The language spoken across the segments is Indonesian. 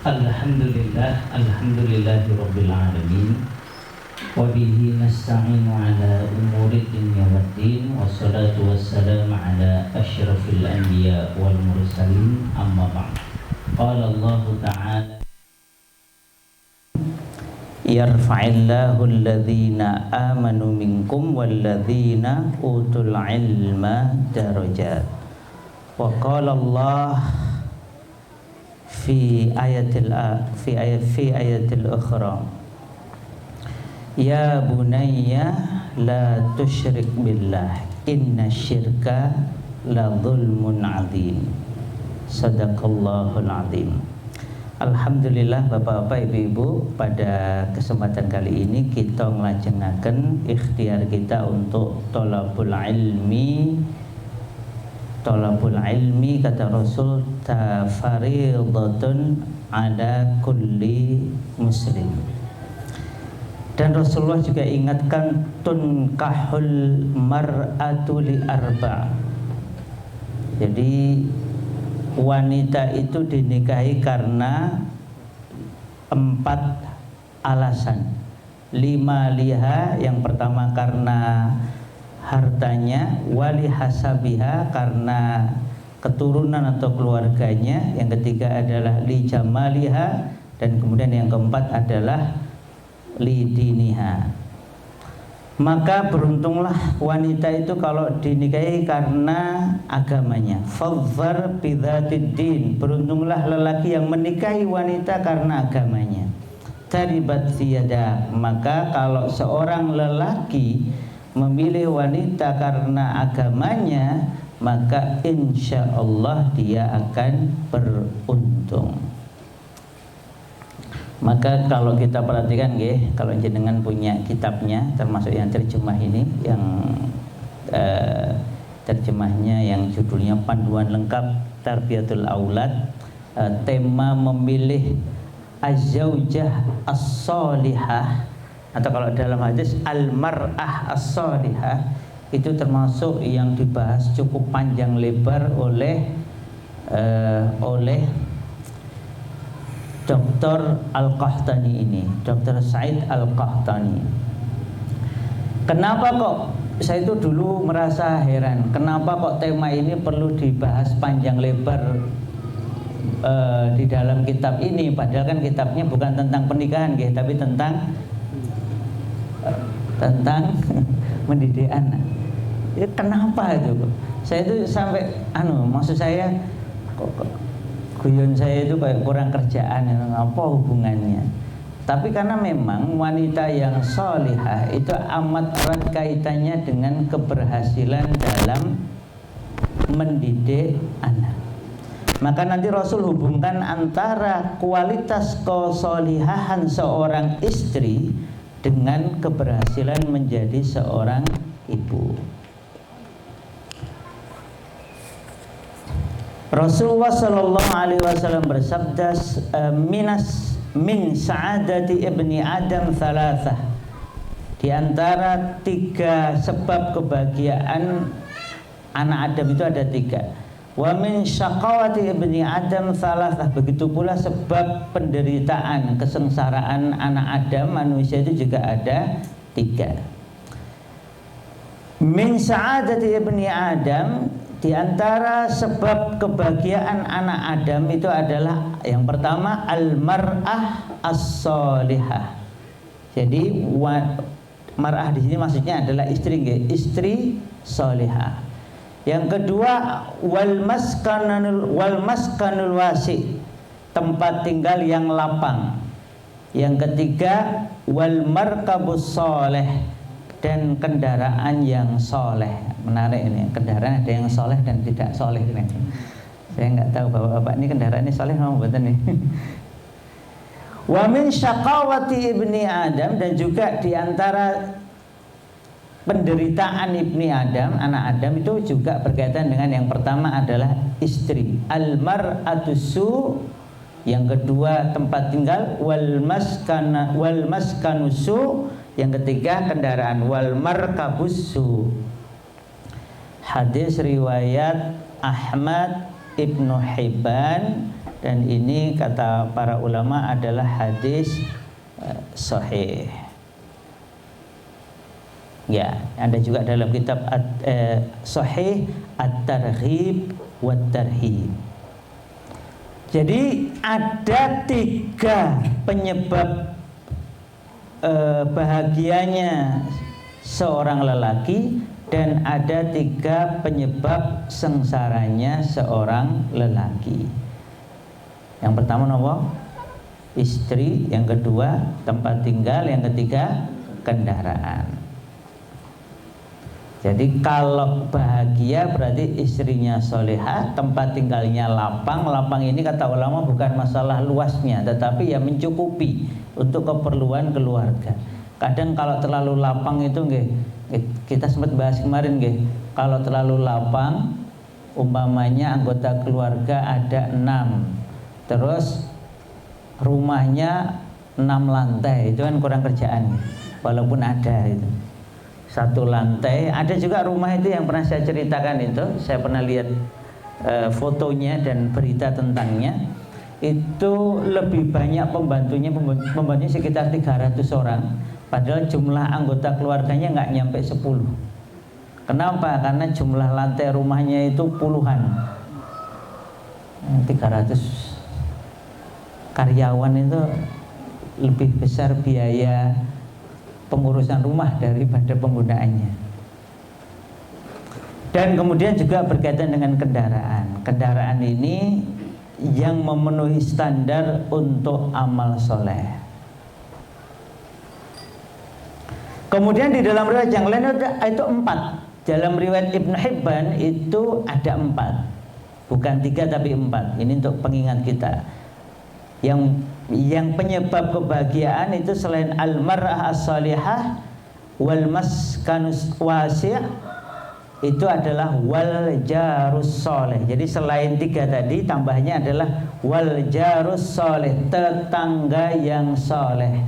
Alhamdulillahirabbil alamin. Wa bihi nasta'inu ala umuri dunya waddin. Wassalatu wassalamu ala asyrafil anbiya wal mursalin. Amma ba'd. Qala Allah ta'ala: yarfa'illahu alladhina amanu minkum walladhina utul ilma darajat. Wa qala Allah fi ayatil ukhra, ya bunayya la tusyrik billah inna syirka la dhulmun adzim. Sadaqallahul adzim. Alhamdulillah Bapak-bapak, Ibu-ibu, pada kesempatan kali ini kita nglajengaken ikhtiar kita untuk thalabul ilmi. Thalabul ilmi, kata Rasul, fariidatun ala kulli muslim. Dan Rasulullah juga ingatkan tunkahul mar'atu li arba'. Jadi wanita itu dinikahi karena 4 alasan. 5 liha, yang pertama karena hartanya, wali hasabiha karena keturunan atau keluarganya, yang ketiga adalah li jamaliha, dan kemudian yang keempat adalah li diniha. Maka beruntunglah wanita itu kalau dinikahi karena agamanya. Fadhfar bidzatid din, beruntunglah lelaki yang menikahi wanita karena agamanya. Taribat yada, maka kalau seorang lelaki memilih wanita karena agamanya, maka insya Allah dia akan beruntung. Maka kalau kita perhatikan nggih, kalau jenengan punya kitabnya, termasuk yang terjemah ini, yang terjemahnya yang judulnya Panduan Lengkap Tarbiyatul Aulad, tema memilih az-zaujah as-salihah, atau kalau dalam hadis al-mar'ah as-salihah, itu termasuk yang dibahas cukup panjang lebar oleh Dr. Al-Qahtani ini, Dr. Said Al-Qahtani. Kenapa kok saya itu dulu merasa heran, kenapa kok tema ini perlu dibahas panjang lebar di dalam kitab ini, padahal kan kitabnya bukan tentang pernikahan, tapi tentang mendidik anak. Ya, kenapa itu? Saya itu sampai maksud saya kok guyon saya itu kayak kurang kerjaan, apa hubungannya? Tapi karena memang wanita yang sholihah itu amat erat kaitannya dengan keberhasilan dalam mendidik anak. Maka nanti Rasul hubungkan antara kualitas kesolihahan seorang istri dengan keberhasilan menjadi seorang ibu. Rasulullah sallallahu alaihi wasallam bersabda, min sa'adati ibni Adam thalathah. Di antara 3 sebab kebahagiaan anak Adam itu ada 3. Wa min syaqawati ibni Adam thalathah. Begitu pula sebab penderitaan, kesengsaraan anak Adam, manusia itu juga ada 3. Min sa'adati ibni Adam, di antara sebab kebahagiaan anak Adam itu adalah yang pertama al-mar'ah as-salihah. Jadi mar'ah di sini maksudnya adalah istri, istri salihah. Yang kedua wal maskanul wasi, tempat tinggal yang lapang. Yang ketiga wal markabus saleh, dan kendaraan yang soleh. Menarik ini, kendaraan ada yang soleh dan tidak soleh ini. Saya nggak tahu bapak-bapak ini kendaraannya soleh mau buatan nih. Wa min syaqawati ibni Adam, dan juga diantara penderitaan ibni Adam, anak Adam itu juga berkaitan dengan yang pertama adalah istri, al-mar'atu su, yang kedua tempat tinggal, wal maskanu su, yang ketiga kendaraan, wal markabus su. Hadis riwayat Ahmad, Ibnu Hibban, dan ini kata para ulama adalah hadis sahih. Ya, ada juga dalam kitab Sahih At-Targhib wa Tarhib. Jadi ada 3 penyebab bahagianya seorang lelaki, dan ada 3 penyebab sengsaranya seorang lelaki. Yang pertama apa? Istri, yang kedua tempat tinggal, yang ketiga kendaraan. Jadi kalau bahagia berarti istrinya solehah, tempat tinggalnya lapang. Lapang ini kata ulama bukan masalah luasnya, tetapi ya mencukupi untuk keperluan keluarga. Kadang kalau terlalu lapang itu kita sempat bahas kemarin kalau terlalu lapang, umpamanya anggota keluarga ada 6, terus rumahnya 6 lantai, itu kan kurang kerjaan. Walaupun ada itu 1 lantai, ada juga rumah itu yang pernah saya ceritakan itu, saya pernah lihat fotonya dan berita tentangnya. Itu lebih banyak pembantunya sekitar 300 orang, padahal jumlah anggota keluarganya nggak nyampe 10. Kenapa? Karena jumlah lantai rumahnya itu puluhan. 300 karyawan itu lebih besar biaya pengurusan rumah daripada penggunaannya. Dan kemudian juga berkaitan dengan kendaraan. Kendaraan ini yang memenuhi standar untuk amal soleh. Kemudian di dalam riwayat yang lain itu 4. Dalam riwayat Ibnu Hibban itu ada 4, bukan 3 tapi 4. Ini untuk pengingat kita. Yang penyebab kebahagiaan itu selain al-mar'ah as-salihah wal maskanus wasi', itu adalah wal jarus soleh. Jadi selain 3 tadi, tambahnya adalah wal jarus soleh, tetangga yang soleh.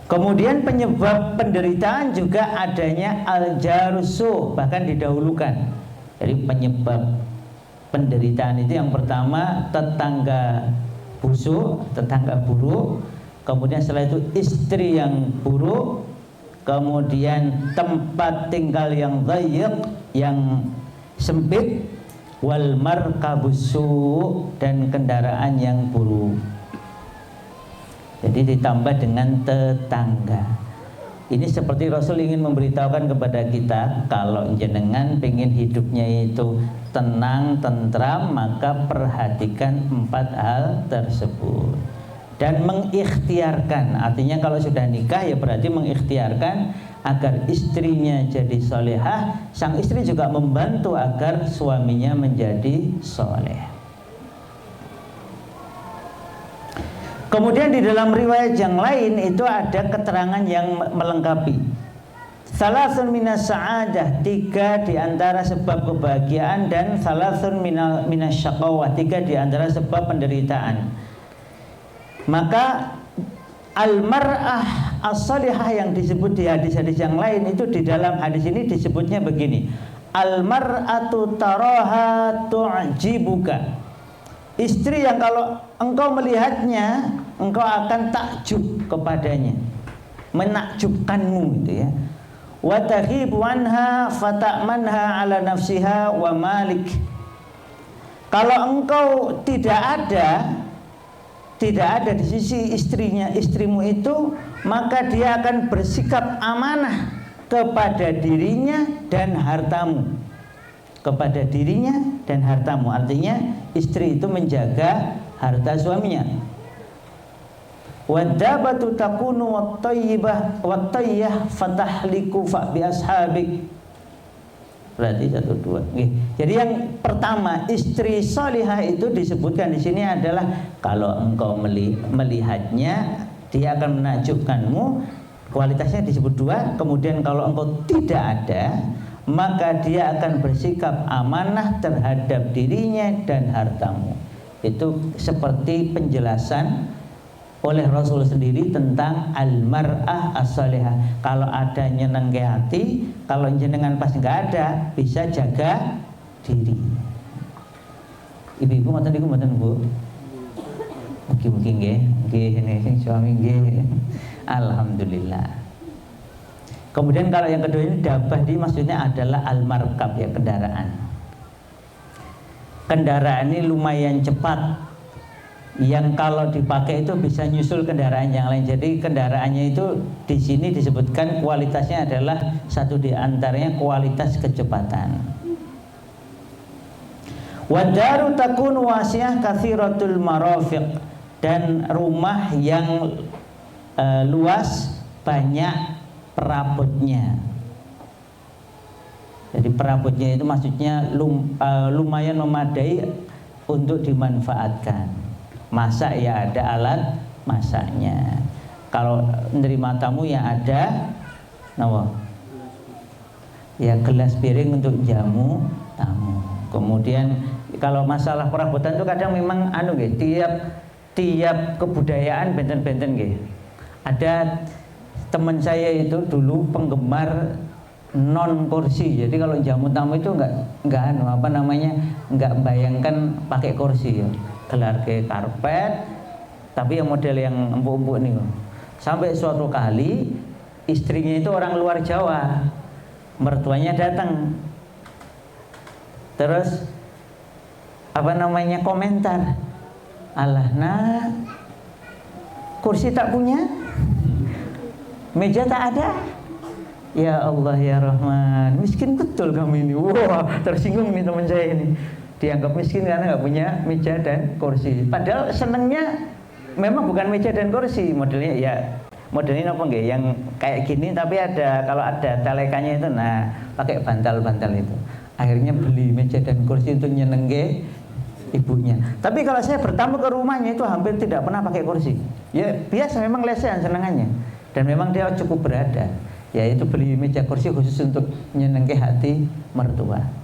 Kemudian penyebab penderitaan juga adanya al jarusu, bahkan didahulukan. Jadi penyebab penderitaan itu yang pertama tetangga busuk, tetangga buruk. Kemudian setelah itu istri yang buruk. Kemudian tempat tinggal yang dhayiq, yang sempit. Wal markabusu, dan kendaraan yang buruk. Jadi ditambah dengan tetangga. Ini seperti Rasul ingin memberitahukan kepada kita, kalau jenengan pengen hidupnya itu tenang, tentram, maka perhatikan 4 hal tersebut. Dan mengikhtiarkan, artinya kalau sudah nikah ya berarti mengikhtiarkan agar istrinya jadi solehah. Sang istri juga membantu agar suaminya menjadi soleh. Kemudian di dalam riwayat yang lain itu ada keterangan yang melengkapi. Salasun minas sa'adah, 3 di antara sebab kebahagiaan, dan salasun minas syaqawah, 3 di antara sebab penderitaan. Maka al-mar'ah as-salihah yang disebut di hadis-hadis yang lain itu di dalam hadis ini disebutnya begini. Al-mar'atu taraha tu'jibuka. Istri yang kalau engkau melihatnya, engkau akan takjub kepadanya, menakjubkanmu gitu ya. Wa taghibu anha fata'manha ala nafsiha wa malik. Kalau engkau tidak ada di sisi istrimu itu, maka dia akan bersikap amanah kepada dirinya dan hartamu. Kepada dirinya dan hartamu, artinya istri itu menjaga harta suaminya. Wadabatu takunu wattayyibah wattayyah fatahliku fa bi ashabik. Berarti 1, 2. Jadi yang pertama, istri salihah itu disebutkan di sini adalah kalau engkau melihatnya dia akan menakjubkanmu. Kualitasnya disebut 2. Kemudian kalau engkau tidak ada, maka dia akan bersikap amanah terhadap dirinya dan hartamu. Itu seperti penjelasan oleh Rasul sendiri tentang al-mar'ah as-salihah. Kalau ada nyenengke hati, kalau jenengan pas nggak ada, bisa jaga diri. Ibu-ibu ngoten niku mboten, Bu? Mugi-mugi nggih, nggih sing suami nggih. Alhamdulillah. Kemudian kalau yang kedua ini dabah di maksudnya adalah al-markab ya, kendaraan. Kendaraan ini lumayan cepat, yang kalau dipakai itu bisa nyusul kendaraan yang lain. Jadi kendaraannya itu di sini disebutkan kualitasnya adalah satu di antaranya kualitas kecepatan. Wadaru takun wasi'ah katsiratul marafiq, dan rumah yang luas banyak perabotnya. Jadi perabotnya itu maksudnya lumayan memadai untuk dimanfaatkan. Masak ya ada alat masaknya. Kalau menerima tamu ya ada ya gelas piring untuk jamu tamu. Kemudian kalau masalah perabotan itu kadang memang tiap kebudayaan benten-benten nggih. Ada teman saya itu dulu penggemar non kursi. Jadi kalau jamu tamu itu enggak bayangkan pakai kursi ya. Gelar ke karpet, tapi yang model yang empuk-empuk nih. Sampai suatu kali istrinya itu orang luar Jawa, mertuanya datang, terus komentar, alah nak, kursi tak punya, meja tak ada. Ya Allah ya Rahman, miskin betul kamu ini. Wah, tersinggung nih teman saya ini. Dianggap miskin karena nggak punya meja dan kursi. Padahal senengnya memang bukan meja dan kursi, modelnya apa enggak yang kayak gini, tapi kalau ada telekannya itu, nah pakai bantal-bantal itu. Akhirnya beli meja dan kursi untuk nyenengke ibunya. Tapi kalau saya bertamu ke rumahnya itu hampir tidak pernah pakai kursi. Ya biasa, memang lesehan senengannya, dan memang dia cukup berada. Yaitu beli meja kursi khusus untuk nyenengke hati mertua.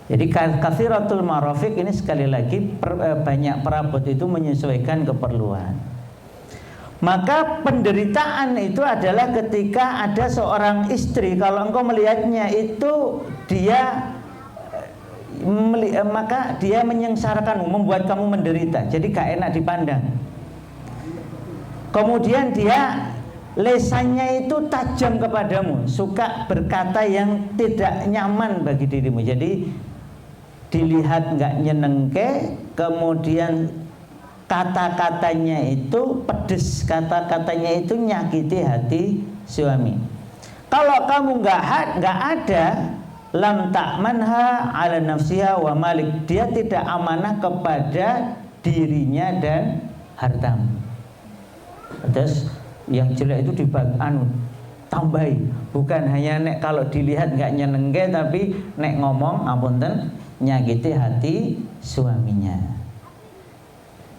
Jadi katsiratul marafiq ini sekali lagi banyak perabot itu menyesuaikan keperluan. Maka penderitaan itu adalah ketika ada seorang istri, kalau engkau melihatnya itu maka dia menyengsarakanmu, membuat kamu menderita. Jadi gak enak dipandang. Kemudian dia lesannya itu tajam kepadamu, suka berkata yang tidak nyaman bagi dirimu. Jadi dilihat nggak nyenengke, kemudian kata-katanya itu pedes, kata-katanya itu nyakiti hati suami. Kalau kamu nggak ada, lam ta'manha ala nafsiha wa malik, dia tidak amanah kepada dirinya dan hartamu. Terus yang jelek itu tambahi, bukan hanya nek kalau dilihat nggak nyenengke, tapi nek ngomong apunten nyakiti hati suaminya.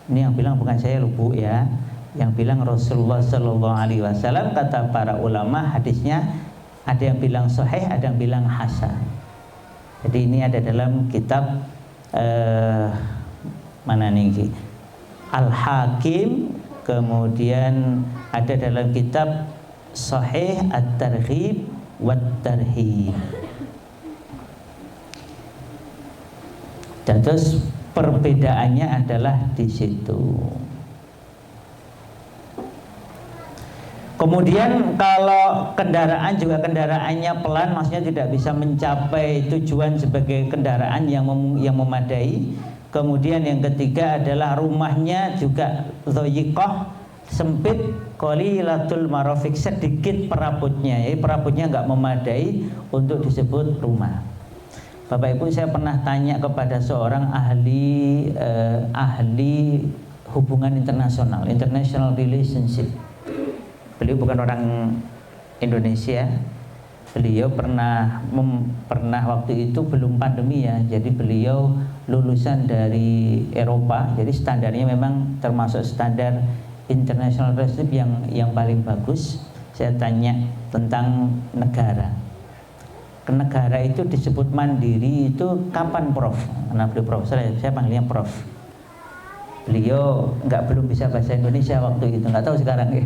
Ini yang bilang bukan saya loh Bu ya, yang bilang Rasulullah Sallallahu Alaihi Wasallam. Kata para ulama hadisnya ada yang bilang sahih, ada yang bilang hasan. Jadi ini ada dalam kitab mana nih Al-Hakim, kemudian ada dalam kitab Sahih At-Targhib Wat-Tarhib. Dan terus perbedaannya adalah di situ. Kemudian kalau kendaraan juga kendaraannya pelan, maksudnya tidak bisa mencapai tujuan sebagai kendaraan yang memadai. Kemudian yang ketiga adalah rumahnya juga dhayiqah, sempit, qalilatul marafiq, sedikit perabotnya. Jadi perabotnya enggak memadai untuk disebut rumah. Bapak Ibu, saya pernah tanya kepada seorang ahli hubungan internasional, international relationship. Beliau bukan orang Indonesia. Beliau pernah waktu itu belum pandemi ya. Jadi beliau lulusan dari Eropa. Jadi standarnya memang termasuk standar international relationship yang paling bagus. Saya tanya tentang negara. Negara itu disebut mandiri itu kapan Prof? Karena beliau profesor, saya panggilnya Prof. Beliau belum bisa bahasa Indonesia waktu itu, nggak tahu sekarang ya,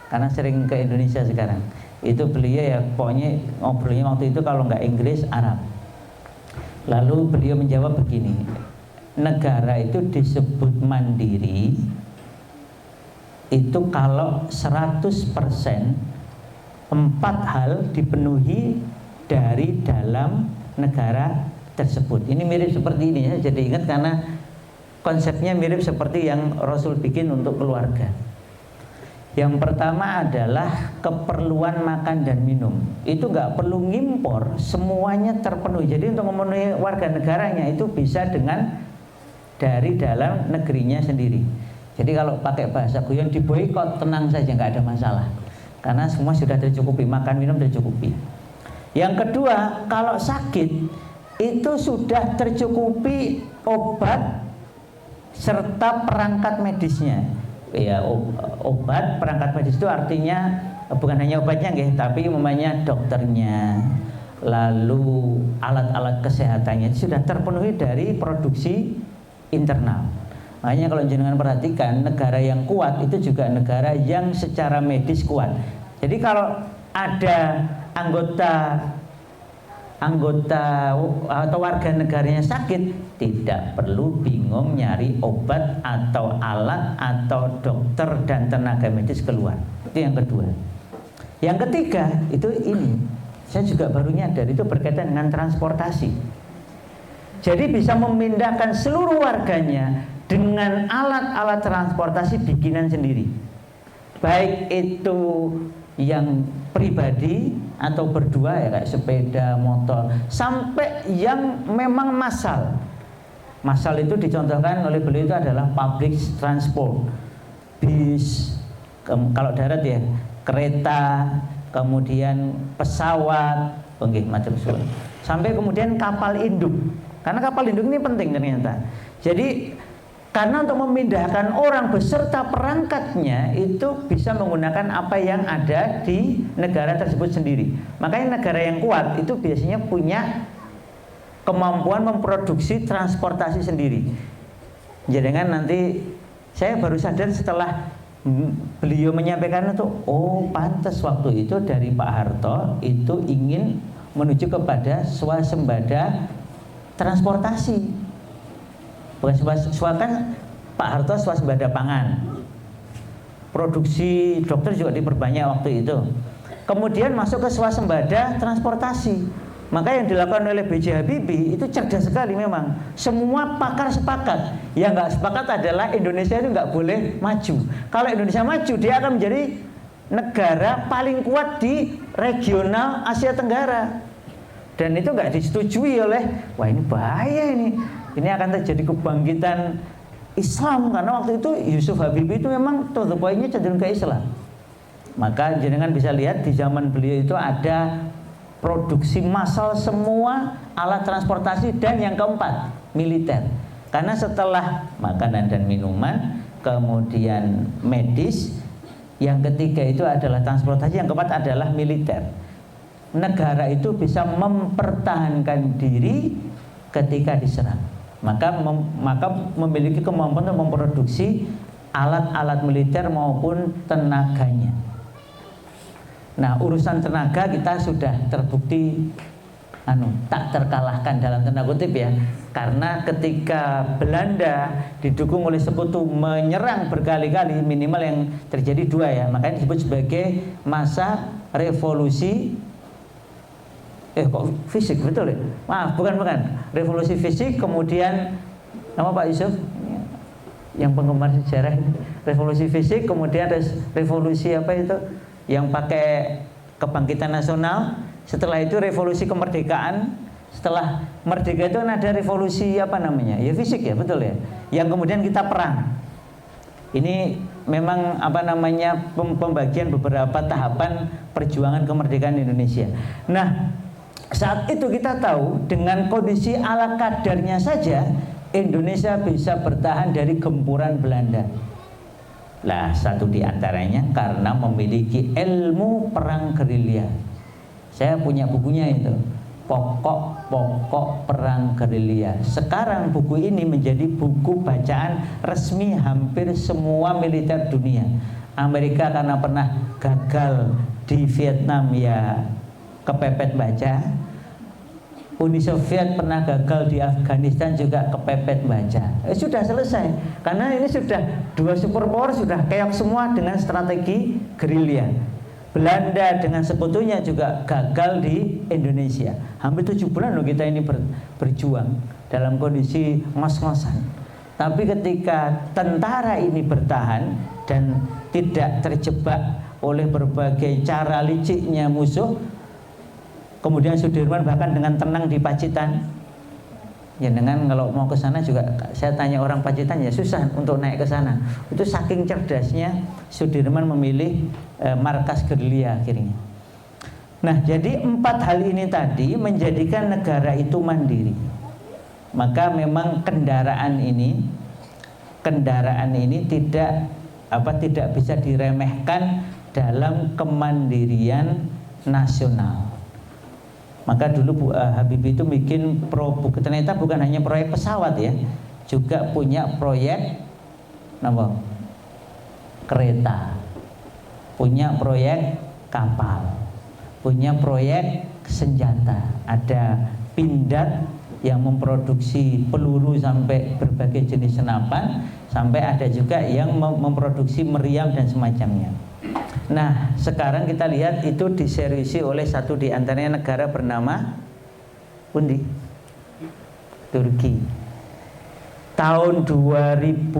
karena sering ke Indonesia sekarang. Itu beliau ya pokoknya ngobrolnya waktu itu kalau nggak Inggris, Arab. Lalu beliau menjawab begini, negara itu disebut mandiri itu kalau 100% 4 hal dipenuhi dari dalam negara tersebut. Ini mirip seperti ini ya, jadi ingat karena konsepnya mirip seperti yang Rasul bikin untuk keluarga. Yang pertama adalah keperluan makan dan minum. Itu nggak perlu ngimpor, semuanya terpenuhi. Jadi untuk memenuhi warga negaranya itu bisa dengan dari dalam negerinya sendiri. Jadi kalau pakai bahasa guyon diboikot, tenang saja, nggak ada masalah. Karena semua sudah tercukupi, makan minum tercukupi. Yang kedua, kalau sakit itu sudah tercukupi obat serta perangkat medisnya. Ya, obat perangkat medis itu artinya bukan hanya obatnya nggih, tapi umpamanya dokternya, lalu alat-alat kesehatannya sudah terpenuhi dari produksi internal. Makanya kalau jenengan perhatikan, negara yang kuat itu juga negara yang secara medis kuat. Jadi kalau ada anggota atau warga negaranya sakit, tidak perlu bingung nyari obat atau alat atau dokter dan tenaga medis keluar. Itu yang kedua. Yang ketiga itu ini, saya juga baru nyadar, itu berkaitan dengan transportasi. Jadi bisa memindahkan seluruh warganya dengan alat-alat transportasi bikinan sendiri, baik itu yang pribadi atau berdua ya, kayak sepeda, motor, sampai yang memang massal. Massal itu dicontohkan oleh beliau itu adalah public transport, bis, kalau darat ya kereta, kemudian pesawat, macam macam, sampai kemudian kapal induk. Karena kapal induk ini penting ternyata. Jadi karena untuk memindahkan orang beserta perangkatnya itu bisa menggunakan apa yang ada di negara tersebut sendiri. Makanya negara yang kuat itu biasanya punya kemampuan memproduksi transportasi sendiri. Jadi kan nanti saya baru sadar setelah beliau menyampaikan itu, oh pantas waktu itu dari Pak Harto itu ingin menuju kepada swasembada transportasi. Bukan kan Pak Harto swasembada pangan, produksi dokter juga diperbanyak waktu itu. Kemudian masuk ke swasembada transportasi. Maka yang dilakukan oleh B.J. Habibie itu cerdas sekali memang. Semua pakar sepakat. Yang nggak sepakat adalah Indonesia itu nggak boleh maju. Kalau Indonesia maju, dia akan menjadi negara paling kuat di regional Asia Tenggara. Dan itu nggak disetujui oleh, wah ini bahaya ini. Ini akan terjadi kebangkitan Islam, karena waktu itu Yusuf Habibie itu memang to the point-nya cenderung ke Islam. Maka jenengan bisa lihat di zaman beliau itu ada produksi massal semua alat transportasi, dan yang keempat militer. Karena setelah makanan dan minuman, kemudian medis, yang ketiga itu adalah transportasi, yang keempat adalah militer. Negara itu bisa mempertahankan diri ketika diserang. Maka memiliki kemampuan untuk memproduksi alat-alat militer maupun tenaganya. Nah, urusan tenaga kita sudah terbukti tak terkalahkan dalam tanda kutip ya. Karena ketika Belanda didukung oleh sekutu menyerang berkali-kali, minimal yang terjadi 2 ya, makanya disebut sebagai masa revolusi kok fisik, betul ya? Maaf, bukan. Revolusi fisik, kemudian nama Pak Yusuf yang penggemar sejarah, revolusi fisik, kemudian revolusi apa itu? Yang pakai kebangkitan nasional, setelah itu revolusi kemerdekaan, setelah merdeka itu ada revolusi apa namanya? Ya fisik ya, betul ya? Yang kemudian kita perang. Ini memang apa namanya pembagian beberapa tahapan perjuangan kemerdekaan Indonesia. Nah, saat itu kita tahu dengan kondisi ala kadarnya saja Indonesia bisa bertahan dari gempuran Belanda. Lah, satu di antaranya karena memiliki ilmu perang gerilya. Saya punya bukunya itu, Pokok-pokok Perang Gerilya. Sekarang buku ini menjadi buku bacaan resmi hampir semua militer dunia. Amerika karena pernah gagal di Vietnam ya kepepet baca. Uni Soviet pernah gagal di Afghanistan juga kepepet baca. Sudah selesai. Karena ini sudah dua superpower sudah keok semua dengan strategi gerilya. Belanda dengan sekutunya juga gagal di Indonesia. Hampir 7 bulan loh kita ini berjuang dalam kondisi ngos-ngosan. Tapi ketika tentara ini bertahan dan tidak terjebak oleh berbagai cara liciknya musuh, kemudian Sudirman bahkan dengan tenang di Pacitan. Ya dengan kalau mau ke sana juga saya tanya orang Pacitan ya susah untuk naik ke sana. Itu saking cerdasnya Sudirman memilih markas gerilya akhirnya. Nah, jadi 4 hal ini tadi menjadikan negara itu mandiri. Maka memang kendaraan ini tidak bisa diremehkan dalam kemandirian nasional. Maka dulu Habibie itu bikin ternyata bukan hanya proyek pesawat ya, juga punya proyek kereta, punya proyek kapal, punya proyek senjata. Ada Pindad yang memproduksi peluru sampai berbagai jenis senapan, sampai ada juga yang memproduksi meriam dan semacamnya. Nah, sekarang kita lihat itu diseriusi oleh satu di antaranya negara bernama Turki. Tahun 2019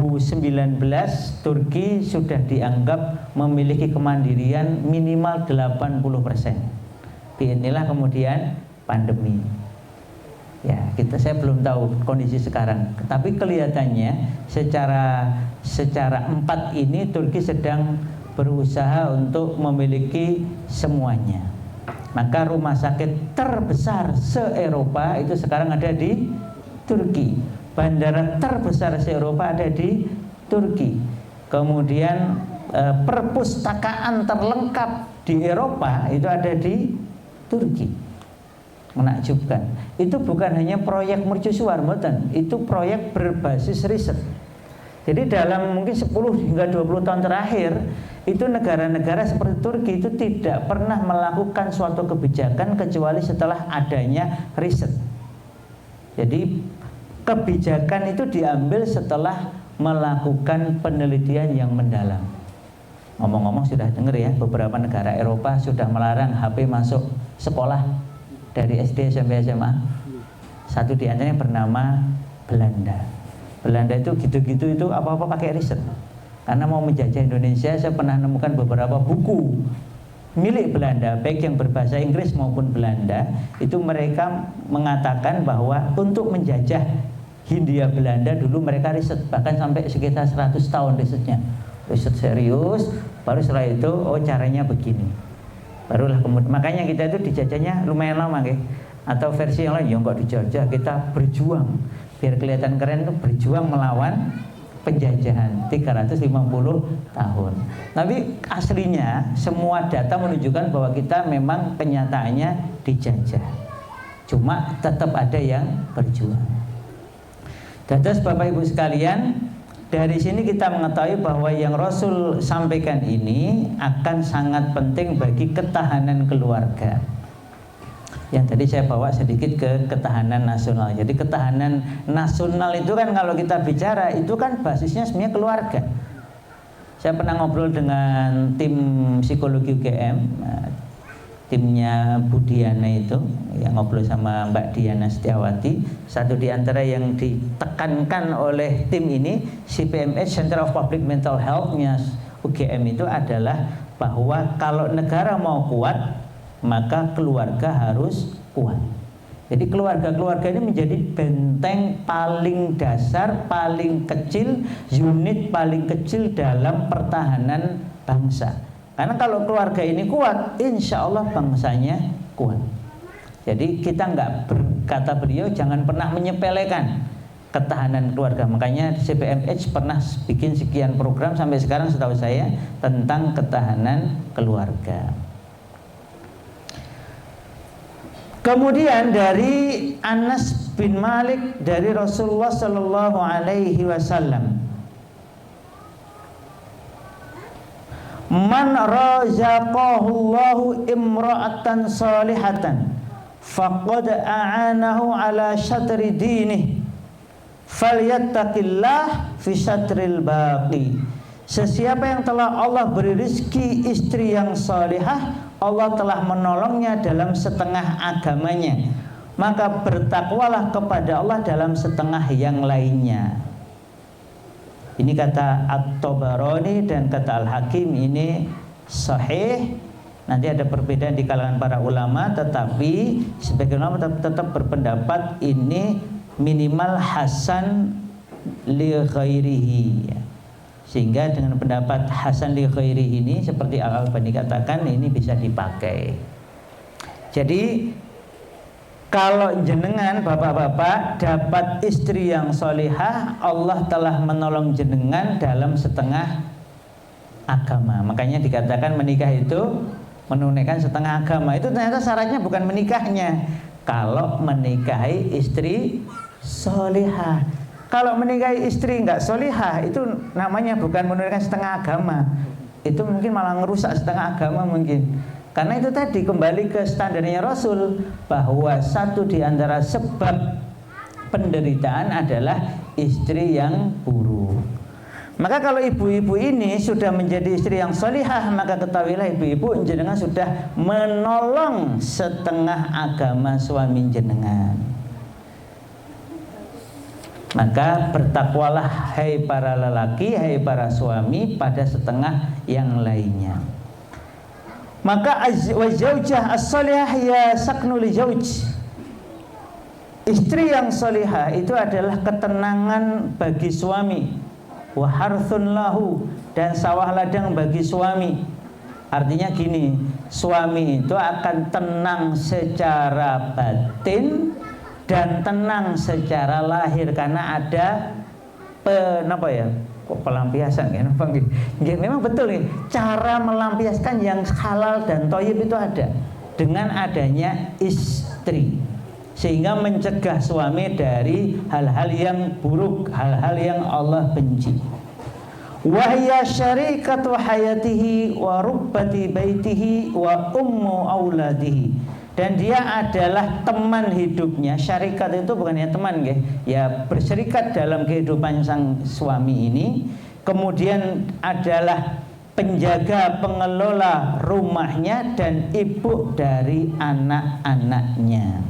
Turki sudah dianggap memiliki kemandirian minimal 80%. Inilah kemudian pandemi. Ya, saya belum tahu kondisi sekarang. Tapi kelihatannya secara 4 ini Turki sedang berusaha untuk memiliki semuanya. Maka rumah sakit terbesar se-Eropa itu sekarang ada di Turki. Bandara terbesar se-Eropa ada di Turki. Kemudian perpustakaan terlengkap di Eropa itu ada di Turki. Menakjubkan. Itu bukan hanya proyek mercusuar, itu proyek berbasis riset. Jadi dalam mungkin 10 hingga 20 tahun terakhir itu negara-negara seperti Turki itu tidak pernah melakukan suatu kebijakan kecuali setelah adanya riset. Jadi kebijakan itu diambil setelah melakukan penelitian yang mendalam. Ngomong-ngomong sudah dengar ya, beberapa negara Eropa sudah melarang HP masuk sekolah dari SD sampai SMA. Satu di antaranya bernama Belanda. Belanda itu gitu-gitu itu apa-apa pakai riset. Karena mau menjajah Indonesia, saya pernah menemukan beberapa buku milik Belanda, baik yang berbahasa Inggris maupun Belanda, itu mereka mengatakan bahwa untuk menjajah Hindia Belanda dulu mereka riset, bahkan sampai sekitar 100 tahun risetnya. Riset serius, baru setelah itu caranya begini. Barulah kemudian, makanya kita itu dijajahnya lumayan lama ya. Atau versi yang lain, ya enggak dijajah, kita berjuang. Biar kelihatan keren tuh berjuang melawan penjajahan 350 tahun. Tapi aslinya semua data menunjukkan bahwa kita memang kenyataannya dijajah. Cuma tetap ada yang berjuang. Dados Bapak Ibu sekalian, dari sini kita mengetahui bahwa yang Rasul sampaikan ini akan sangat penting bagi ketahanan keluarga. Yang tadi saya bawa sedikit ke ketahanan nasional. Jadi ketahanan nasional itu kan kalau kita bicara itu kan basisnya sebenarnya keluarga. Saya pernah ngobrol dengan tim psikologi UGM, timnya Bu Diana itu, yang ngobrol sama Mbak Diana Setiawati. Satu di antara yang ditekankan oleh tim ini, CPMH Center of Public Mental Health-nya UGM itu adalah bahwa kalau negara mau kuat, maka keluarga harus kuat. Jadi keluarga-keluarga ini menjadi benteng paling dasar, paling kecil, unit paling kecil dalam pertahanan bangsa. Karena kalau keluarga ini kuat, insya Allah bangsanya kuat. Jadi kita kata beliau jangan pernah menyepelekan ketahanan keluarga. Makanya CPMH pernah bikin sekian program sampai sekarang setahu saya tentang ketahanan keluarga. Kemudian dari Anas bin Malik dari Rasulullah Sallallahu Alaihi Wasallam, man razaqahullahu imra'atan salihatan faqad a'anahu ala syatri dinih falyattaqillah fi syatril baqi. Sesiapa yang telah Allah beri rizki istri yang salihah, Allah telah menolongnya dalam setengah agamanya, maka bertakwalah kepada Allah dalam setengah yang lainnya. Ini kata At-Tabarani dan kata Al-Hakim ini sahih. Nanti ada perbedaan di kalangan para ulama, tetapi sebagian ulama tetap berpendapat ini minimal hasan li ghairihi. Sehingga dengan pendapat hasan li ghairihi ini seperti Al-Albani katakan ini bisa dipakai. Jadi kalau jenengan bapak-bapak dapat istri yang solihah, Allah telah menolong jenengan dalam setengah agama. Makanya dikatakan menikah itu menunaikan setengah agama. Itu ternyata syaratnya bukan menikahnya. Kalau menikahi istri solihah. Kalau menikahi istri nggak solihah, itu namanya bukan menunaikan setengah agama. Itu mungkin malah ngerusak setengah agama mungkin. Karena itu tadi kembali ke standarnya Rasul, bahwa satu di antara sebab penderitaan adalah istri yang buruk. Maka kalau ibu-ibu ini sudah menjadi istri yang solihah, maka ketahuilah ibu-ibu jenengan sudah menolong setengah agama suami jenengan. Maka bertakwalah hai para lelaki, hai para suami pada setengah yang lainnya. Maka wazaujah as-salihah ya saknu li zauj. Istri yang salihah itu adalah ketenangan bagi suami, wa harthun lahu, dan sawah ladang bagi suami. Artinya gini, suami itu akan tenang secara batin dan tenang secara lahir karena ada pelampiasan ya, memang betul nih, cara melampiaskan yang halal dan thayyib itu ada dengan adanya istri, sehingga mencegah suami dari hal-hal yang buruk, hal-hal yang Allah benci. Wahya syarikatu hayatihi wa rubbati baitihi wa ummu auladihi. Dan dia adalah teman hidupnya. Syarikat itu bukannya teman ya, berserikat dalam kehidupan sang suami ini. Kemudian adalah penjaga, pengelola rumahnya dan ibu dari anak-anaknya.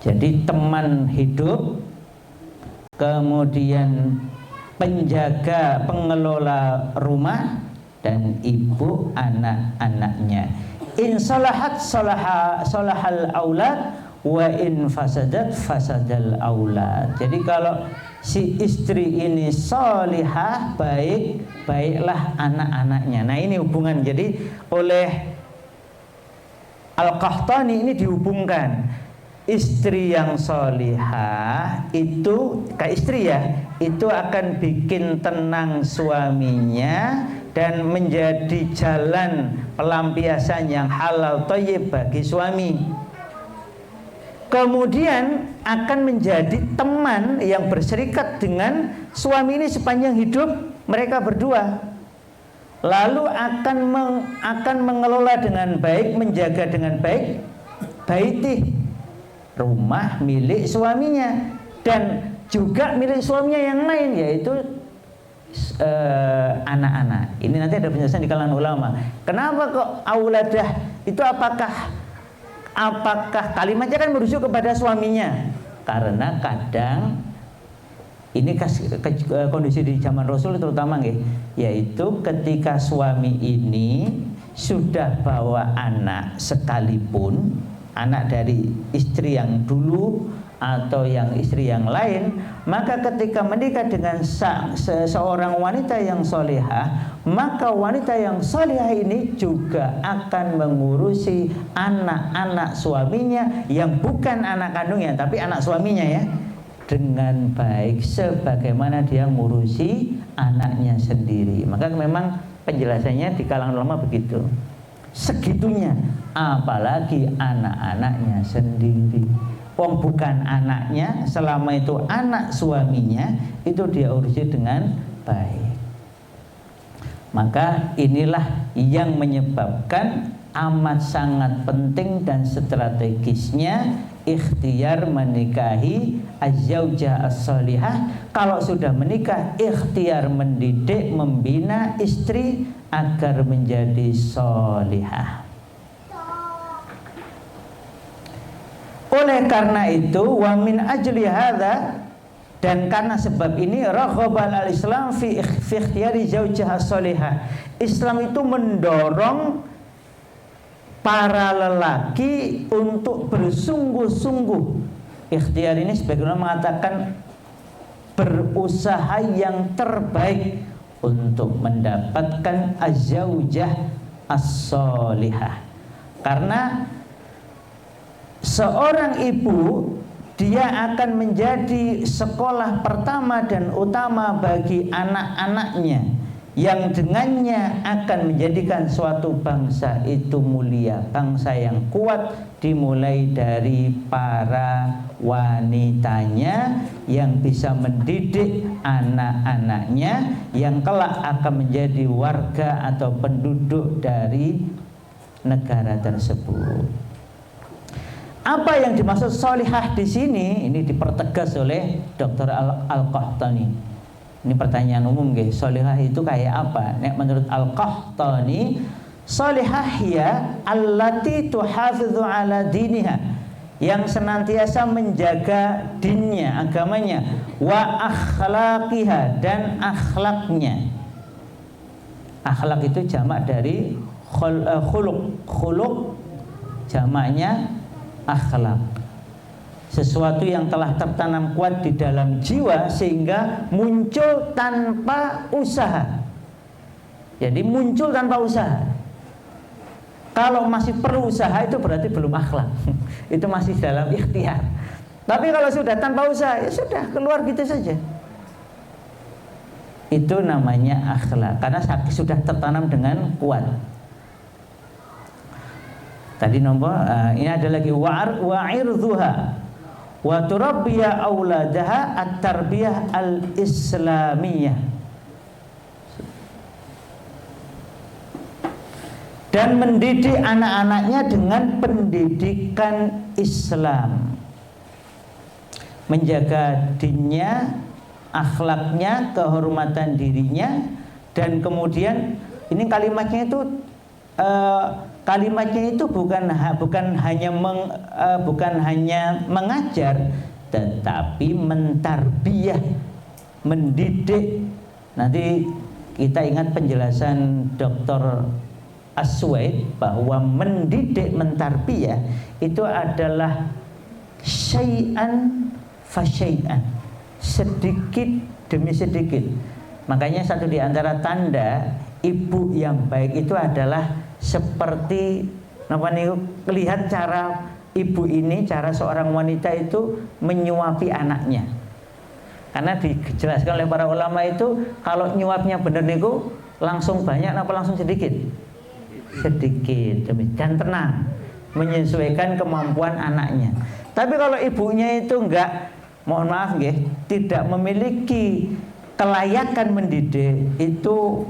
Jadi teman hidup, kemudian penjaga, pengelola rumah, dan ibu anak-anaknya. In salahat salahal aulad, wa in fasadat fasadal aulad. Jadi kalau si istri ini salihah, baiklah anak-anaknya. Nah ini hubungan. Jadi oleh Al-Qahtani ini dihubungkan, istri yang salihah itu kayak istri ya, itu akan bikin tenang suaminya dan menjadi jalan pelampiasan yang halal thayyib bagi suami. Kemudian akan menjadi teman yang berserikat dengan suami ini sepanjang hidup mereka berdua. Lalu akan mengelola dengan baik, menjaga dengan baik baitih, rumah milik suaminya, dan juga milik suaminya yang lain, yaitu anak-anak. Ini nanti ada penjelasan di kalangan ulama. Kenapa kok auladah itu, apakah kalimatnya kan merujuk kepada suaminya? Karena kadang ini kondisi di zaman Rasul terutama yaitu ketika suami ini sudah bawa anak sekalipun, anak dari istri yang dulu atau yang istri yang lain, maka ketika menikah dengan seorang wanita yang solehah, maka wanita yang solehah ini juga akan mengurusi anak-anak suaminya yang bukan anak kandungnya tapi anak suaminya ya, dengan baik sebagaimana dia ngurusi anaknya sendiri. Maka memang penjelasannya di kalangan ulama begitu, segitunya, apalagi anak-anaknya sendiri. Wong bukan anaknya, selama itu anak suaminya, itu dia urusi dengan baik. Maka inilah yang menyebabkan amat sangat penting dan strategisnya ikhtiar menikahi az-zaujah as-salihah. Kalau sudah menikah, ikhtiar mendidik, membina istri agar menjadi salihah. Oleh karena itu, wa min ajli hadza, dan karena sebab ini, raghaba al-Islam fi ikhtiyari zaujah as-salihah. Islam itu mendorong para lelaki untuk bersungguh-sungguh. Ikhtiar ini sebagaimana mengatakan berusaha yang terbaik untuk mendapatkan az-zaujah as-salihah. Karena seorang ibu, dia akan menjadi sekolah pertama dan utama bagi anak-anaknya, yang dengannya akan menjadikan suatu bangsa itu mulia, bangsa yang kuat, dimulai dari para wanitanya yang bisa mendidik anak-anaknya yang kelak akan menjadi warga atau penduduk dari negara tersebut. Apa yang dimaksud solihah di sini? Ini dipertegas oleh Dr. Al-Qahtani. Ini pertanyaan umum, guys. Solihah itu kayak apa? Nek menurut Al-Qahtani, solihah ya allati tuhafidhu ala diniha, yang senantiasa menjaga dinnya, agamanya, wa akhlaqiha, dan akhlaknya. Akhlak itu jamak dari khuluq. Khuluq jamaknya akhlak. Sesuatu yang telah tertanam kuat di dalam jiwa sehingga muncul tanpa usaha. Jadi muncul tanpa usaha. Kalau masih perlu usaha itu berarti belum akhlak. Itu masih dalam ikhtiar. Tapi kalau sudah tanpa usaha, ya sudah, keluar gitu saja. Itu namanya akhlak, karena sudah tertanam dengan kuat. Tadi nomor ini ada lagi wa'irzuha wa turabbiya auladaha at-tarbiyah al-islamiyah, dan mendidik anak-anaknya dengan pendidikan Islam, menjaga dinnya, akhlaknya, kehormatan dirinya, dan kemudian ini kalimatnya itu bukan hanya mengajar, tetapi mentarbiyah, mendidik. Nanti kita ingat penjelasan Dr. Aswaid bahwa mendidik, mentarbiyah itu adalah syai'an fa syai'an, sedikit demi sedikit. Makanya satu di antara tanda ibu yang baik itu adalah seperti lihat cara ibu ini, cara seorang wanita itu menyuapi anaknya. Karena dijelaskan oleh para ulama itu kalau nyuapnya benar niku langsung banyak apa langsung sedikit? Sedikit, dan tenang, menyesuaikan kemampuan anaknya. Tapi kalau ibunya itu enggak, mohon maaf nggih, tidak memiliki kelayakan mendidik, itu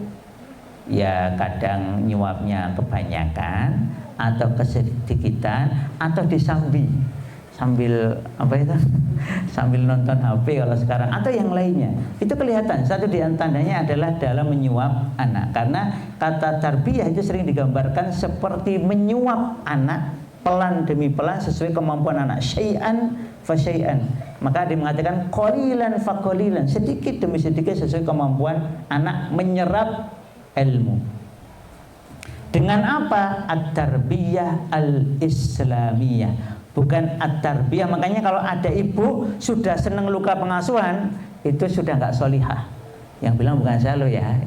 ya kadang nyuapnya kebanyakan atau kesedikitan atau disambi sambil apa itu sambil nonton HP kalau sekarang atau yang lainnya. Itu kelihatan. Satu di tandanya adalah dalam menyuap anak, karena kata tarbiyah itu sering digambarkan seperti menyuap anak pelan demi pelan sesuai kemampuan anak, syai'an fa syai'an. Maka dia mengatakan qalilan fa qalilan, sedikit demi sedikit sesuai kemampuan anak menyerap ilmu. Dengan apa? At-tarbiyah al-islamiyah, bukan at-tarbiyah. Makanya kalau ada ibu sudah senang luka pengasuhan, itu sudah enggak solihah. Yang bilang bukan saya loh ya.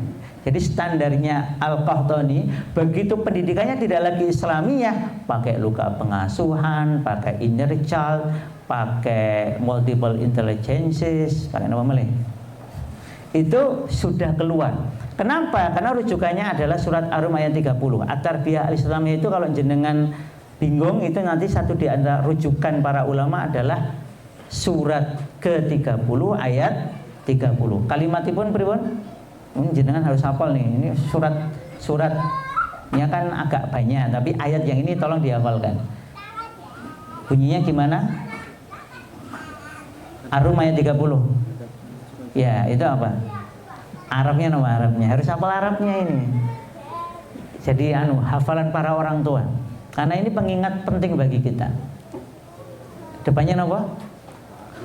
Jadi standarnya Al-Qahtani, begitu pendidikannya tidak lagi islamiyah, pakai luka pengasuhan, pakai inner child, pakai multiple intelligences, pakai apa lagi? Itu sudah keluar. Kenapa? Karena rujukannya adalah surat Ar-Rum ayat 30. At-tarbiyah al-islamiyah itu kalau jenengan bingung, itu nanti satu di antara rujukan para ulama adalah surat ke-30 ayat 30. Kalimatipun pripun? Ini jenengan harus hafal nih. Ini surat Ya kan agak banyak, tapi ayat yang ini tolong dihafalkan. Bunyinya gimana? Ar-Rum ayat 30. Ya, itu apa? Arabnya, nama Arabnya. Harus hafal Arabnya ini. Jadi hafalan para orang tua. Karena ini pengingat penting bagi kita. Depannya apa?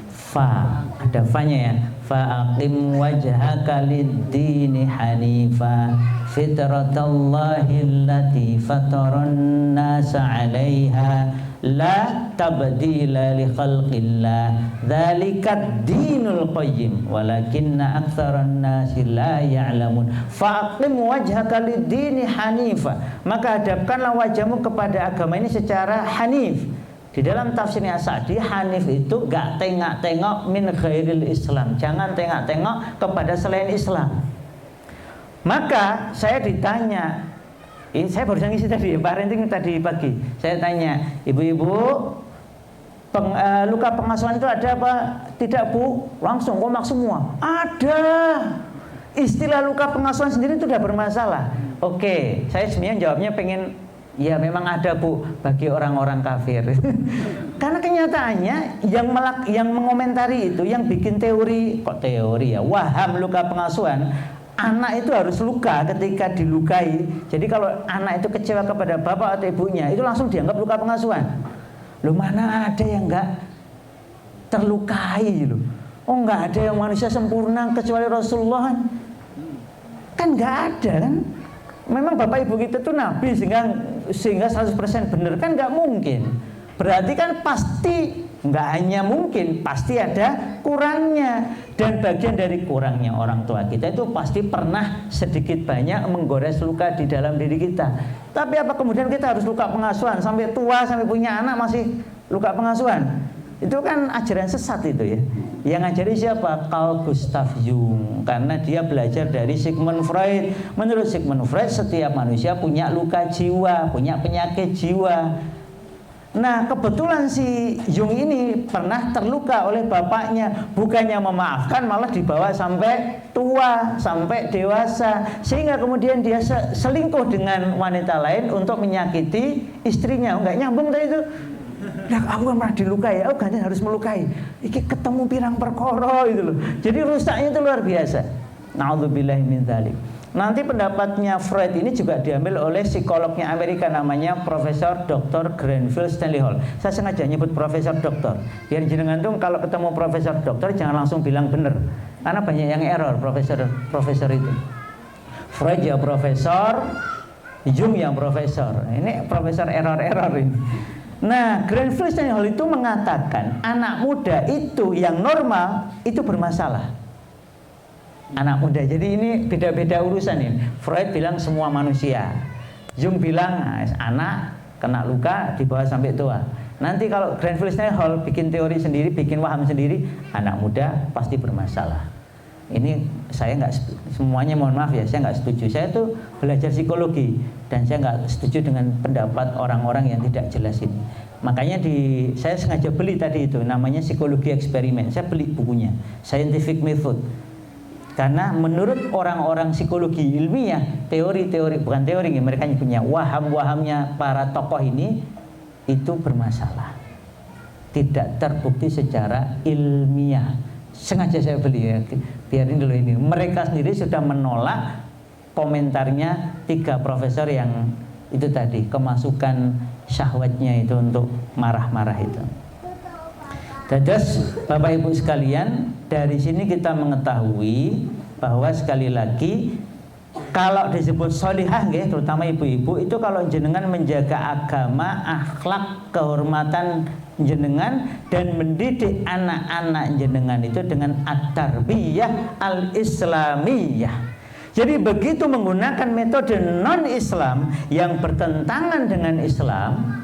Fa. Ada fa-nya ya. Fa'aqim wajhaka lid-dini hanifa fitratallahi allati fataran nasa 'alaiha la tabdila li khalqillah dzalikat dinul qayyim walakinna aktsaran nasi la ya'lamun. Fa'aqim wajhaka lid-dini hanifa, maka hadapkanlah wajahmu kepada agama ini secara hanif. Di dalam tafsirnya Sa'di, hanif itu gak tengok-tengok min ghairil Islam, jangan tengok-tengok kepada selain Islam. Maka saya ditanya, ini saya baru ngisi tadi, Pak Renting tadi pagi, saya tanya, ibu-ibu luka pengasuhan itu ada apa? Tidak Bu, langsung komak semua. Ada. Istilah luka pengasuhan sendiri itu sudah bermasalah. Oke, saya sebenarnya jawabnya pengen, ya memang ada Bu bagi orang-orang kafir. Karena kenyataannya yang mengomentari itu, yang bikin teori, kok teori ya, waham luka pengasuhan, anak itu harus luka ketika dilukai. Jadi kalau anak itu kecewa kepada bapak atau ibunya, itu langsung dianggap luka pengasuhan. Loh, mana ada yang enggak terlukai loh. Oh, enggak ada yang manusia sempurna kecuali Rasulullah kan enggak ada kan. Memang bapak ibu kita tuh nabi sehingga 100% benar kan enggak mungkin. Berarti kan pasti, enggak hanya mungkin, pasti ada kurangnya. Dan bagian dari kurangnya orang tua kita itu pasti pernah sedikit banyak menggores luka di dalam diri kita. Tapi apa kemudian kita harus luka pengasuhan sampai tua, sampai punya anak masih luka pengasuhan? Itu kan ajaran sesat itu ya. Yang ngajari siapa? Carl Gustav Jung. Karena dia belajar dari Sigmund Freud. Menurut Sigmund Freud, setiap manusia punya luka jiwa, punya penyakit jiwa. Nah, kebetulan si Jung ini pernah terluka oleh bapaknya. Bukannya memaafkan, malah dibawa sampai tua, sampai dewasa. Sehingga kemudian dia selingkuh dengan wanita lain untuk menyakiti istrinya. Enggak nyambung tadi itu. Nah, aku kan pernah dilukai, aku gantian harus melukai. Iki ketemu pirang perkara itu loh. Jadi rusaknya itu luar biasa. Na'udzubillahi min dzalik. Nanti pendapatnya Freud ini juga diambil oleh psikolognya Amerika, namanya Profesor Dr. Granville Stanley Hall. Saya sengaja nyebut Profesor Doktor, biar jenengan tuh kalau ketemu Profesor Doktor jangan langsung bilang bener, karena banyak yang error Profesor itu. Freud ya Profesor, Jung yang Profesor. Ini Profesor error ini. Nah, Granville Stanley Hall itu mengatakan anak muda itu yang normal itu bermasalah. Anak muda, jadi ini beda-beda urusan ini. Freud bilang semua manusia, Jung bilang anak kena luka dibawa sampai tua. Nanti kalau Granville Stanley Hall bikin teori sendiri, bikin waham sendiri, anak muda pasti bermasalah. Ini saya nggak semuanya, mohon maaf ya, saya nggak setuju. Saya tuh belajar psikologi dan saya nggak setuju dengan pendapat orang-orang yang tidak jelas ini. Makanya saya sengaja beli tadi itu, namanya psikologi eksperimen. Saya beli bukunya, Scientific Method. Karena menurut orang-orang psikologi ilmiah, teori-teori, bukan teori, mereka punya waham-wahamnya para tokoh ini itu bermasalah, tidak terbukti secara ilmiah. Sengaja saya beli ya, biarin dulu ini. Mereka sendiri sudah menolak komentarnya 3 profesor yang itu tadi, kemasukan syahwatnya itu untuk marah-marah itu. Terus Bapak Ibu sekalian, dari sini kita mengetahui bahwa sekali lagi kalau disebut solihah, terutama ibu-ibu itu kalau jenengan menjaga agama, akhlak, kehormatan jenengan dan mendidik anak-anak jenengan itu dengan at-tarbiyah al-islamiyah. Jadi begitu menggunakan metode non-Islam yang bertentangan dengan Islam,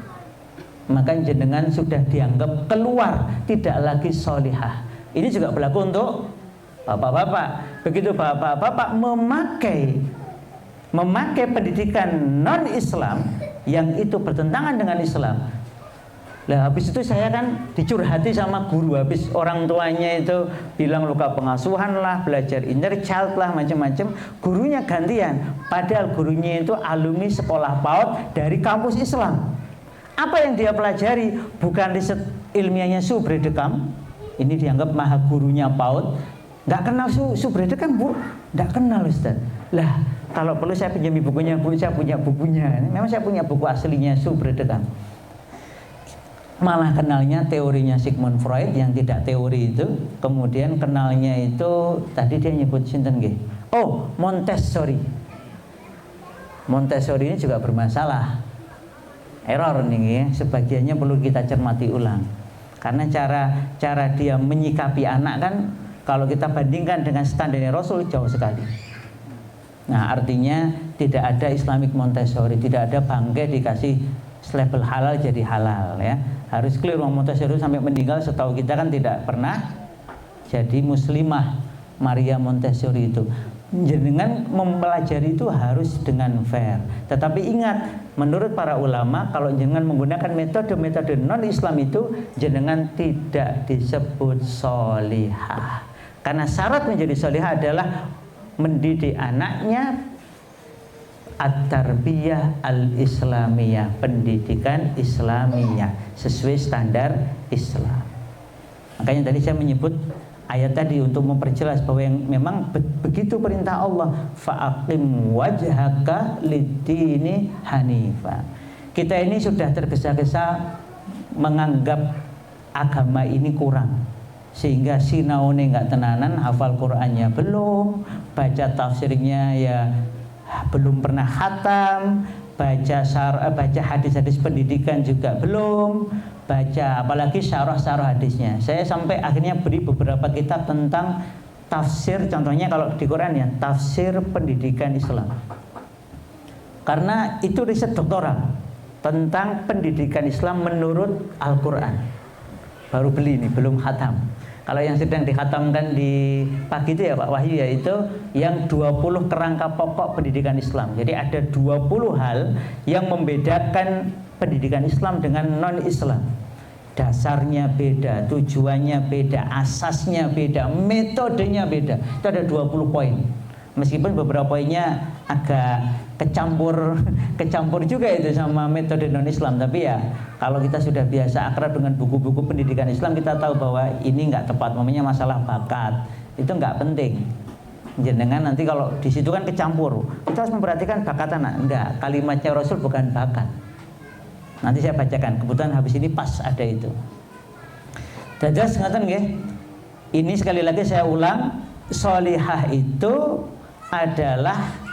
maka jenengan sudah dianggap keluar, tidak lagi solihah. Ini juga berlaku untuk bapak-bapak. Begitu bapak-bapak memakai pendidikan non-Islam yang itu bertentangan dengan Islam, Lah habis itu saya kan dicurhati sama guru, habis orang tuanya itu bilang luka pengasuhan lah, belajar inner child lah, macam-macam. Gurunya gantian, padahal gurunya itu alumni sekolah PAUD dari kampus Islam. Apa yang dia pelajari? Bukan riset ilmiahnya Subredekam. Ini dianggap maha gurunya PAUD. Nggak kenal Subredekam, Bu? Nggak kenal, Ustaz. Lah, kalau perlu saya pinjami bukunya, Bu. Saya punya bukunya. Memang saya punya buku aslinya Subredekam. Malah kenalnya teorinya Sigmund Freud yang tidak teori itu. Kemudian kenalnya itu tadi dia nyebut sinten nggih. Oh, Montessori. Montessori ini juga bermasalah. Error nih ya, sebagiannya perlu kita cermati ulang. Karena cara dia menyikapi anak kan kalau kita bandingkan dengan standar Rasul jauh sekali. Nah, artinya tidak ada Islamic Montessori, tidak ada bangkai dikasih label halal jadi halal ya. Harus clear, Montessori sampai meninggal setahu kita kan tidak pernah jadi muslimah Maria Montessori itu. Jenengan mempelajari itu harus dengan fair. Tetapi ingat, menurut para ulama kalau jenengan menggunakan metode-metode non-Islam itu jenengan tidak disebut solihah. Karena syarat menjadi solihah adalah mendidik anaknya at-tarbiyah al-islamiyah, pendidikan Islamiyah sesuai standar Islam. Makanya tadi saya menyebut ayat tadi untuk memperjelas bahwa yang memang begitu perintah Allah, fa'aqim wajhaka lid-dini hanifa. Kita ini sudah tergesa-gesa menganggap agama ini kurang, sehingga sinaune nggak tenanan, hafal Qur'annya belum, baca tafsirnya ya belum pernah khatam, baca hadis-hadis pendidikan juga belum, baca apalagi syarah-syarah hadisnya. Saya sampai akhirnya beri beberapa kitab tentang tafsir, contohnya kalau di Quran ya, tafsir pendidikan Islam. Karena itu riset doktoral tentang pendidikan Islam menurut Al-Quran. Baru beli nih, belum khatam. Kalau yang sedang dikhatamkan di pagi itu ya Pak Wahyu, yaitu yang 20 kerangka pokok pendidikan Islam. Jadi ada 20 hal yang membedakan pendidikan Islam dengan non-Islam. Dasarnya beda, tujuannya beda, asasnya beda, metodenya beda. Itu ada 20 poin. Meskipun beberapa poinnya agak kecampur juga itu sama metode non-Islam, tapi ya kalau kita sudah biasa akrab dengan buku-buku pendidikan Islam, kita tahu bahwa ini nggak tepat. Namanya masalah bakat itu nggak penting. Jenengan nanti kalau di situ kan kecampur, kita harus memperhatikan bakat anak. Enggak, kalimatnya Rasul bukan bakat. Nanti saya bacakan, kebetulan habis ini pas ada itu. Dadas ngaten nggih. Ini sekali lagi saya ulang, solihah itu adalah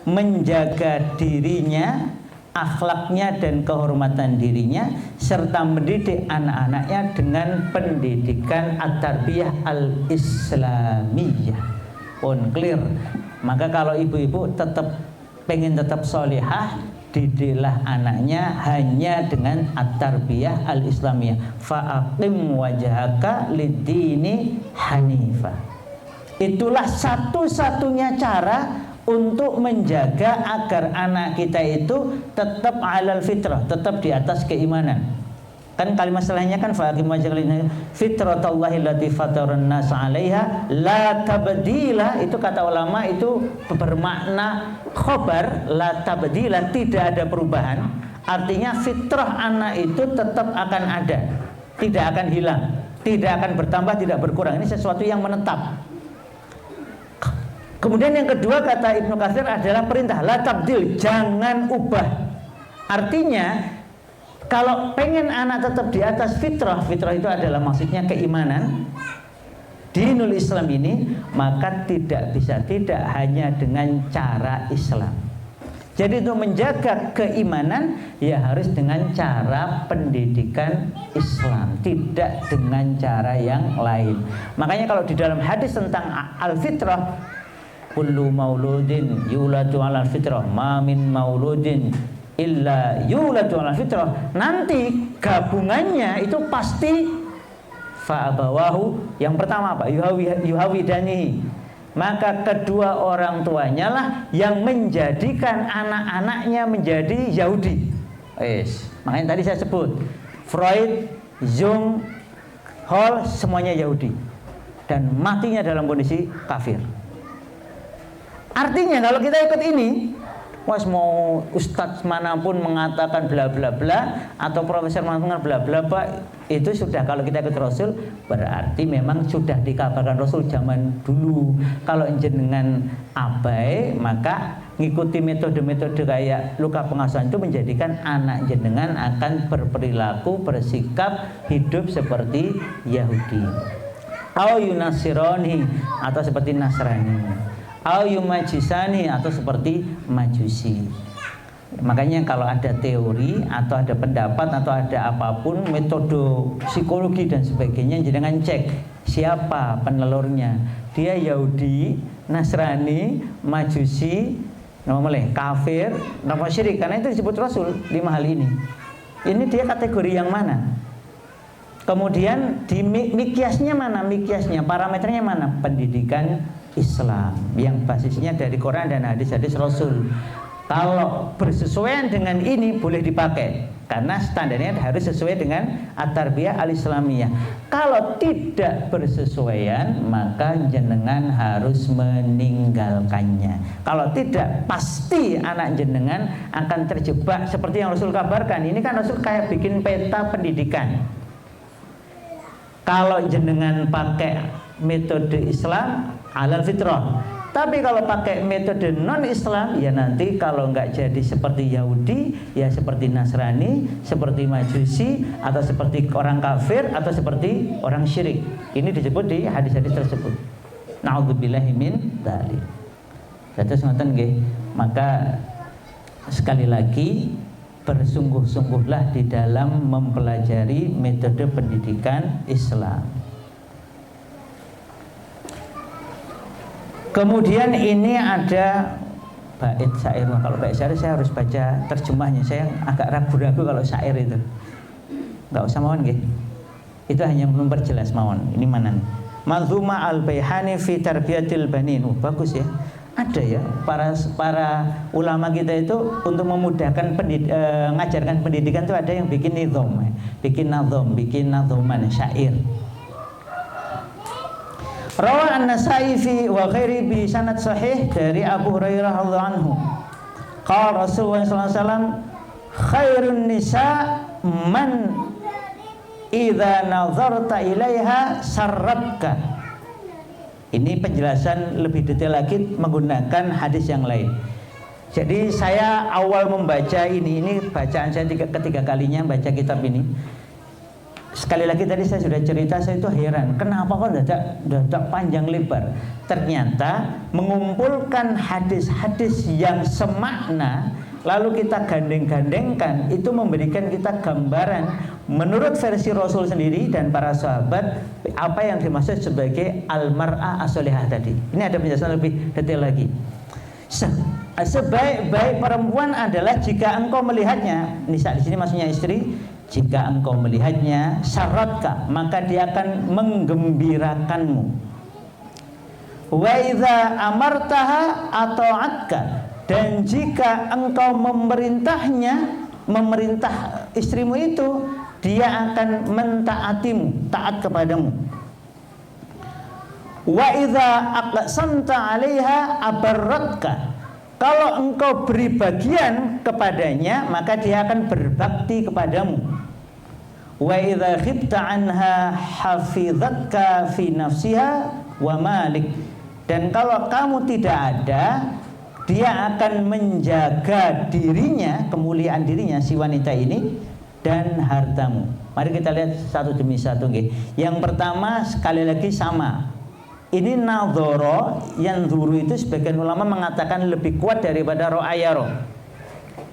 menjaga dirinya, akhlaknya dan kehormatan dirinya, serta mendidik anak-anaknya dengan pendidikan at-tarbiyah al-islamiyah. On clear. Maka kalau ibu-ibu pengen tetap solihah, didiklah anaknya hanya dengan at-tarbiyah al-islamiyah. Fa'aqim wajhaka lid-dini hanifah. Itulah satu-satunya cara untuk menjaga agar anak kita itu tetap alal fitrah, tetap di atas keimanan. Kan kalimat setelahnya kan fa'aqim wajhaka fitratallahi allati fataran nas 'alaiha la tabdila. Itu kata ulama itu bermakna khobar, la tabdila, tidak ada perubahan. Artinya fitrah anak itu tetap akan ada, tidak akan hilang, tidak akan bertambah, tidak berkurang. Ini sesuatu yang menetap. Kemudian yang kedua kata Ibnu Katsir adalah perintah la tabdil, jangan ubah. Artinya kalau pengen anak tetap di atas fitrah, fitrah itu adalah maksudnya keimanan, dinul Islam ini, maka tidak bisa tidak hanya dengan cara Islam. Jadi untuk menjaga keimanan ya harus dengan cara pendidikan Islam, tidak dengan cara yang lain. Makanya kalau di dalam hadis tentang al-fitrah, kullu mauludin yuladu 'alal fitrah, ma min mauludin illa yuladu 'alal fitrah. Nanti gabungannya itu pasti fa'abawahu. Yang pertama apa? Yuhawidanihi. Maka kedua orang tuanya lah yang menjadikan anak-anaknya menjadi Yahudi. Makanya tadi saya sebut Freud, Jung, Hall, semuanya Yahudi dan matinya dalam kondisi kafir. Artinya kalau kita ikut ini, was mau ustadz manapun mengatakan bla bla bla atau profesor manapun bla bla bla, itu sudah kalau kita ikut Rasul berarti memang sudah dikabarkan Rasul zaman dulu. Kalau jenengan abai, maka ngikuti metode-metode kayak luka pengasuhan itu menjadikan anak jenengan akan berperilaku, bersikap, hidup seperti Yahudi. Au yunasironi atau seperti Nasrani. Au yumajisani atau seperti Majusi. Makanya kalau ada teori atau ada pendapat atau ada apapun metode psikologi dan sebagainya, jangan cek siapa penelurnya. Dia Yahudi, Nasrani, Majusi, kafir, nama syirik, karena itu disebut Rasul 5 hal ini. Ini dia kategori yang mana? Kemudian di mikiasnya mana? Mikiasnya, parameternya mana? Pendidikan Islam yang basisnya dari Quran dan hadis-hadis Rasul. Kalau bersesuaian dengan ini boleh dipakai karena standarnya harus sesuai dengan at-tarbiyah al-islamiyah. Kalau tidak bersesuaian maka jenengan harus meninggalkannya. Kalau tidak pasti anak jenengan akan terjebak seperti yang Rasul kabarkan. Ini kan Rasul kayak bikin peta pendidikan. Kalau jenengan pakai metode Islam halal fitrah. Tapi kalau pakai metode non-Islam, ya nanti kalau nggak jadi seperti Yahudi, ya seperti Nasrani, seperti Majusi, atau seperti orang kafir, atau seperti orang syirik. Ini disebut di hadis-hadis tersebut. Na'udzubillahi min dzalik. Terus ngoten nggih. Maka sekali lagi bersungguh-sungguhlah di dalam mempelajari metode pendidikan Islam. Kemudian ini ada bait syair. Kalau bait syair saya harus baca terjemahnya. Saya agak ragu-ragu kalau syair itu. Enggak usah mawon nggih. Itu hanya memperjelas mawon. Ini mana nih? Manzuma al-Baihani fi tarbiyatil banin. Bagus ya. Ada ya para ulama kita itu untuk memudahkan ngajarkan pendidikan itu ada yang bikin nizam, bikin nazam, bikin nazoman syair. Rawa an-Nasa'i fi wa ghairi bi sanad sahih dari Abu Hurairah radhiyallahu anhu. Qala Rasulullah sallallahu alaihi wasallam khairun nisa man idza nazarta ilaiha sarratka. Ini penjelasan lebih detail lagi menggunakan hadis yang lain. Jadi saya awal membaca ini bacaan saya ketiga kalinya baca kitab ini. Sekali lagi tadi saya sudah cerita, saya itu heran kenapa kok dadak panjang lebar. Ternyata mengumpulkan hadis-hadis yang semakna lalu kita gandeng-gandengkan itu memberikan kita gambaran menurut versi Rasul sendiri dan para sahabat apa yang dimaksud sebagai al-mar'ah as-solihah tadi. Ini ada penjelasan lebih detail lagi. Sebaik-baik perempuan adalah jika engkau melihatnya, nisa di sini maksudnya istri, jika engkau melihatnya syaratka maka dia akan menggembirakanmu. Wa idza amartaha ata'atka, dan jika engkau memerintah istrimu itu, dia akan mentaatimu, taat kepadamu. Wa idza aqsamta 'alaiha abarratka, kalau engkau beri bagian kepadanya maka dia akan berbakti kepadamu. Wa idza khibta 'anha hafizatka fi nafsiha wa malik, dan kalau kamu tidak ada dia akan menjaga dirinya, kemuliaan dirinya si wanita ini dan hartamu. Mari kita lihat satu demi satu nggih. Yang pertama sekali lagi sama. Ini nadhara yang zuru itu sebagian ulama mengatakan lebih kuat daripada ro'ayaro.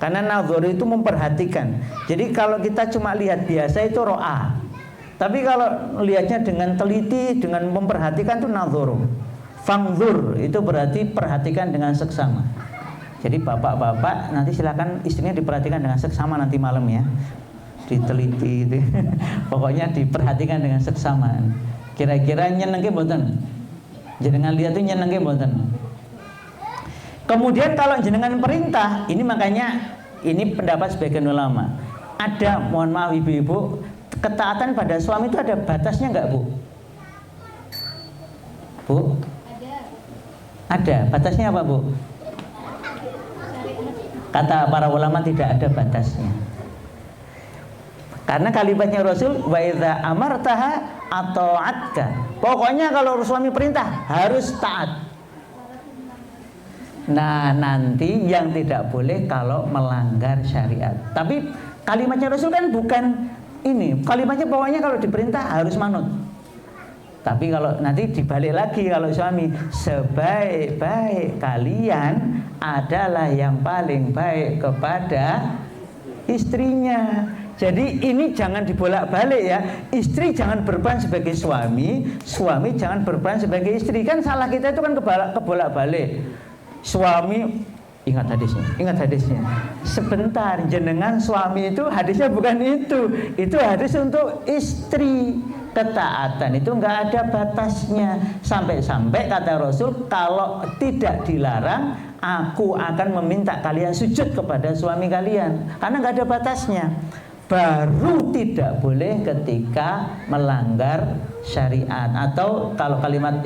Karena nadhara itu memperhatikan. Jadi kalau kita cuma lihat biasa itu ro'a. Tapi kalau lihatnya dengan teliti, dengan memperhatikan itu nadhara. Fangzur itu berarti perhatikan dengan seksama. Jadi bapak-bapak nanti silakan istrinya diperhatikan dengan seksama nanti malam ya. Diteliti itu. Pokoknya diperhatikan dengan seksama. Kira-kira nyenengke mboten? Jenengan lihat itu nyenengke mboten? Kemudian kalau jenengan perintah, ini makanya ini pendapat sebagian ulama. ada, mohon maaf ibu-ibu, ketaatan pada suami itu ada batasnya nggak Bu? Bu? Ada. Batasnya apa Bu? Kata para ulama tidak ada batasnya. Karena kalimatnya Rasul, wa idza amartaha ata'atka. Pokoknya kalau suami perintah harus taat. Nah, nanti yang tidak boleh kalau melanggar syariat. Tapi kalimatnya Rasul kan bukan ini. Kalimatnya pokoknya kalau diperintah harus manut. Tapi kalau nanti dibalik lagi, kalau suami, sebaik-baik kalian adalah yang paling baik kepada istrinya. Jadi ini jangan dibolak-balik ya. Istri jangan berperan sebagai suami, suami jangan berperan sebagai istri. Kan salah kita itu kan kebolak-balik. Suami, ingat hadisnya. Sebentar, jenengan suami itu hadisnya bukan itu. Itu hadis untuk istri. Ketaatan itu enggak ada batasnya. Sampai-sampai kata Rasul, kalau tidak dilarang, aku akan meminta kalian sujud kepada suami kalian. Karena enggak ada batasnya. Baru tidak boleh ketika melanggar syariat, atau kalau kalimat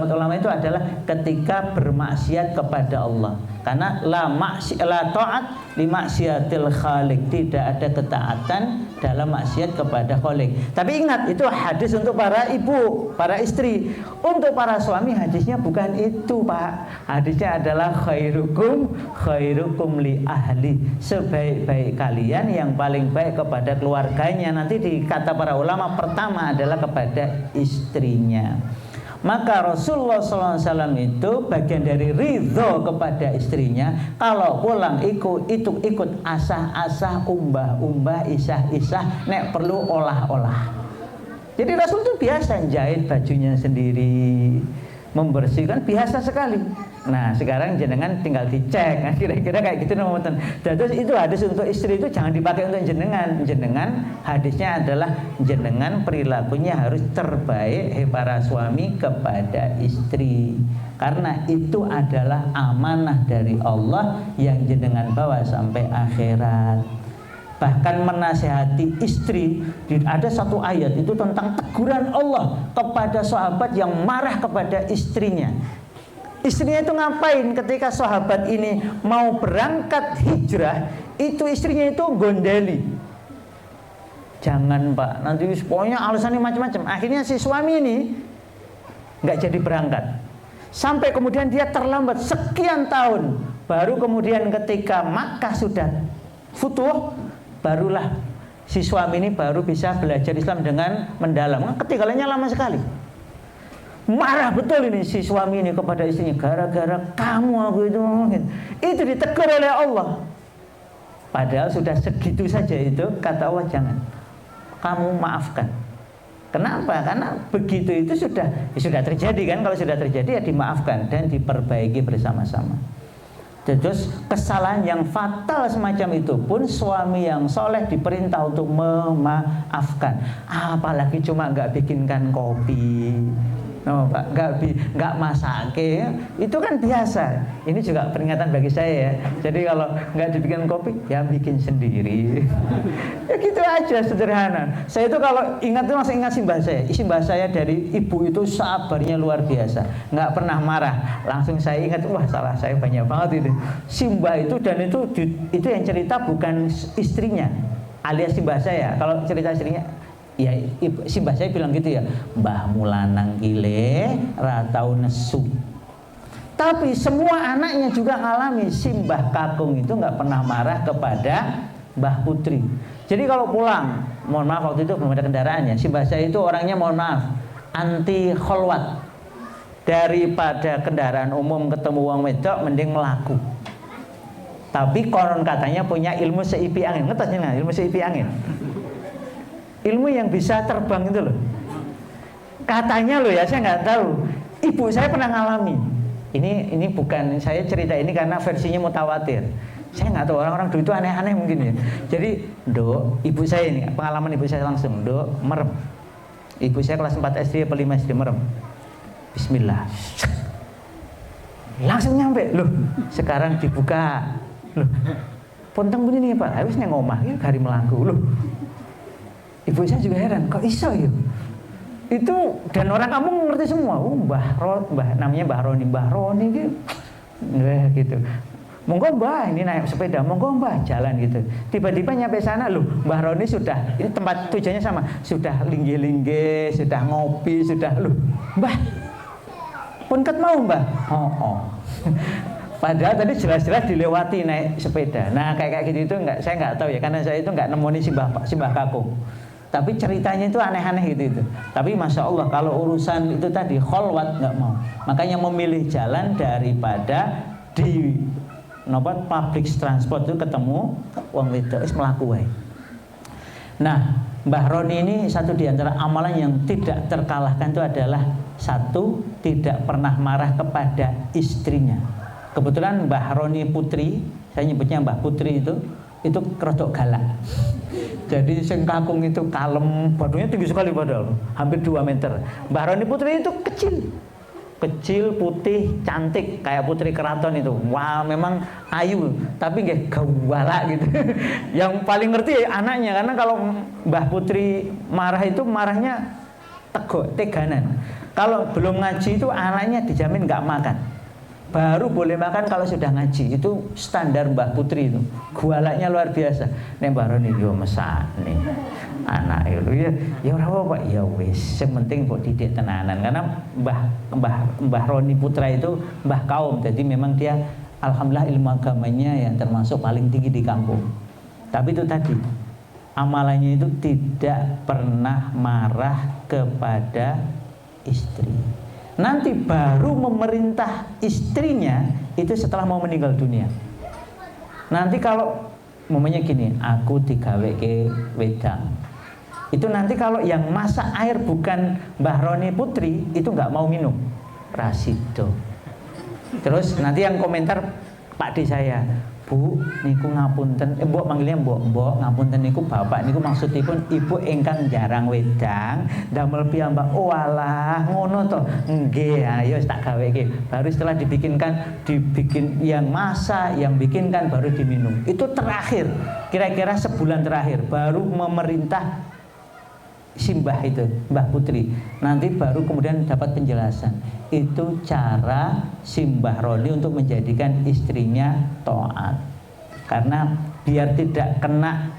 ulama itu adalah ketika bermaksiat kepada Allah. Karena la ta'at li maksiatil khaliq, tidak ada ketaatan dalam maksiat kepada khaliq. Tapi ingat, itu hadis untuk para ibu, para istri. Untuk para suami hadisnya bukan itu, Pak. Hadisnya adalah khairukum li ahli. Sebaik-baik kalian yang paling baik kepada keluarganya. Nanti dikata para ulama pertama adalah kepada istrinya. Maka Rasulullah SAW itu bagian dari ridho kepada istrinya. Kalau pulang ikut asah-asah, umbah-umbah, isah-isah, nek perlu olah-olah. Jadi Rasul itu biasa jahit bajunya sendiri, membersihkan, biasa sekali. Nah sekarang jenengan tinggal dicek, nah, kira-kira kayak gitu nomor. Terus itu hadis untuk istri itu jangan dipakai untuk jenengan. Jenengan hadisnya adalah jenengan perilakunya harus terbaik para suami kepada istri. Karena itu adalah amanah dari Allah yang jenengan bawa sampai akhirat. Bahkan menasihati istri, ada satu ayat itu tentang teguran Allah kepada sahabat yang marah kepada istrinya. Istrinya itu ngapain ketika sahabat ini mau berangkat hijrah, itu istrinya itu gondeli. Jangan Pak, nanti pokoknya alasannya macam-macam. Akhirnya si suami ini nggak jadi berangkat. Sampai kemudian dia terlambat sekian tahun. Baru kemudian ketika Makkah sudah futuh, barulah si suami ini baru bisa belajar Islam dengan mendalam. Ketinggalannya lama sekali. Marah betul ini si suami ini kepada istrinya, gara-gara kamu aku itu ditegur oleh Allah. Padahal sudah segitu saja itu, kata Allah, jangan, kamu maafkan. Kenapa? Karena begitu itu sudah terjadi kan. Kalau sudah terjadi ya dimaafkan dan diperbaiki bersama-sama. Terus kesalahan yang fatal semacam itu pun suami yang soleh diperintah untuk memaafkan. Apalagi cuma nggak bikinkan kopi, nggak masake, itu kan biasa. Ini juga peringatan bagi saya ya. Jadi kalau nggak dibikin kopi, ya bikin sendiri. Ya gitu aja, sederhana. Saya itu kalau ingat itu masih ingat simbah saya dari ibu itu sabarnya luar biasa, nggak pernah marah. Langsung saya ingat, wah salah saya banyak banget itu. Simbah itu, dan itu yang cerita bukan istrinya, alias simbah saya. Kalau cerita istrinya, ya simbah saya bilang gitu ya, mbah mulanang kile ratau nesu. Tapi semua anaknya juga ngalami. Simbah kakung itu nggak pernah marah kepada mbah putri. Jadi kalau pulang, mohon maaf waktu itu belum ada kendaraannya, simbah saya itu orangnya mohon maaf anti kholwat. Daripada kendaraan umum ketemu wong wedok mending melaku. Tapi konon katanya punya ilmu seipi angin. Ngetasnya ilmu seipi angin, ilmu yang bisa terbang itu loh. Katanya loh ya, saya nggak tahu. Ibu saya pernah ngalami. Ini bukan saya cerita ini karena versinya mutawatir. Saya nggak tahu, orang-orang dulu itu aneh-aneh mungkin ya. Jadi, ibu saya ini pengalaman ibu saya langsung, merem. Ibu saya kelas 4 SD atau 5 SD merem. Bismillah. Langsung nyampe. Loh, sekarang dibuka. Loh, Ponteng begini Pak, habis neng omah ya hari melaku loh. Ibu saya juga heran, kok iso ya? Itu dan orang kampung ngerti semua. Mbah namanya Mbah Roni gitu. Monggo Mbah, ini naik sepeda, monggo Mbah jalan gitu. Tiba-tiba nyampe sana loh, Mbah Roni sudah, ini tempat tujuannya sama, sudah linggih-linggih, sudah ngopi, sudah loh, Mbah, punket mau Mbah? Oh. Padahal tadi jelas-jelas dilewati naik sepeda. Nah kayak gitu itu saya nggak tahu ya, karena saya itu nggak nemoni Simbah Kakung. Tapi ceritanya itu aneh-aneh gitu. Tapi masya Allah kalau urusan itu tadi kholwat nggak mau. Makanya memilih jalan daripada di public transport itu ketemu wong wedok wis mlaku wae. Nah, Mbah Roni ini satu di antara amalan yang tidak terkalahkan itu adalah satu, tidak pernah marah kepada istrinya. Kebetulan Mbah Roni Putri, saya nyebutnya Mbah Putri itu kerodok galak. Jadi sing kakung itu kalem, badannya tinggi sekali padahal, hampir 2 meter. Mbah Roni Putri itu kecil, putih, cantik kayak putri keraton itu. Wah, memang ayu, tapi nggih gawala gitu. Yang paling ngerti anaknya, karena kalau Mbah Putri marah itu marahnya teganan. Kalau belum ngaji itu anaknya dijamin nggak makan. Baru boleh makan kalau sudah ngaji. Itu standar Mbah Putri itu. Gualanya luar biasa. Nek Mbah Roni yo mesane. Anak itu ya ora apa ya wis, yang penting kok didik tenanan. Karena Mbah Roni Putra itu mbah kaum. Jadi memang dia alhamdulillah ilmu agamanya yang termasuk paling tinggi di kampung. Tapi itu tadi amalannya itu tidak pernah marah kepada istri. Nanti baru memerintah istrinya itu setelah mau meninggal dunia. Nanti kalau momennya gini, aku digaweke wedang. Itu nanti kalau yang masak air bukan Mbah Roni Putri itu nggak mau minum, Rasido. Terus nanti yang komentar Pak D saya, Bu, niku ngapunten, mbok manggilnya mbok ngapunten niku bapak niku maksudipun ibu ingkang jarang wedang, damel piyambak. Oh alah, ngono to. Nggih, ayo tak gaweke. Baru setelah dibikin yang masak, yang bikinkan baru diminum. Itu terakhir, kira-kira sebulan terakhir baru memerintah Simbah itu, Mbah Putri. Nanti baru kemudian dapat penjelasan. Itu cara Simbah Roni untuk menjadikan istrinya taat. Karena biar tidak kena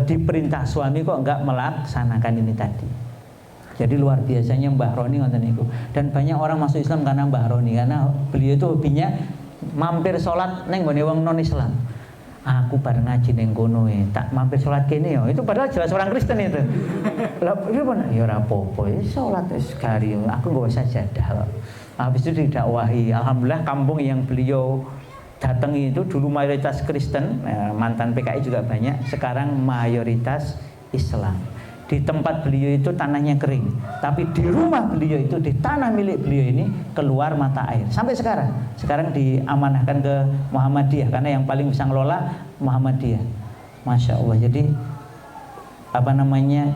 diperintah suami kok enggak melaksanakan ini tadi. Jadi luar biasanya Mbah Roni ngoten niku. Dan banyak orang masuk Islam karena Mbah Roni, karena beliau itu hobinya mampir sholat neng gone wong non Islam. Aku bareng ngaji ning kono tak mampir sholat kene yo. Itu padahal jelas orang Kristen itu. Lah piye pun ya ora apa-apa, ya sholat wis kari. Aku enggak usah sajadah. Habis itu didakwahi. Alhamdulillah kampung yang beliau datangi itu dulu mayoritas Kristen, mantan PKI juga banyak, sekarang mayoritas Islam. Di tempat beliau itu tanahnya kering, tapi di rumah beliau itu, di tanah milik beliau ini keluar mata air sampai sekarang. Sekarang diamanahkan ke Muhammadiyah karena yang paling bisa ngelola Muhammadiyah. Masya Allah. Jadi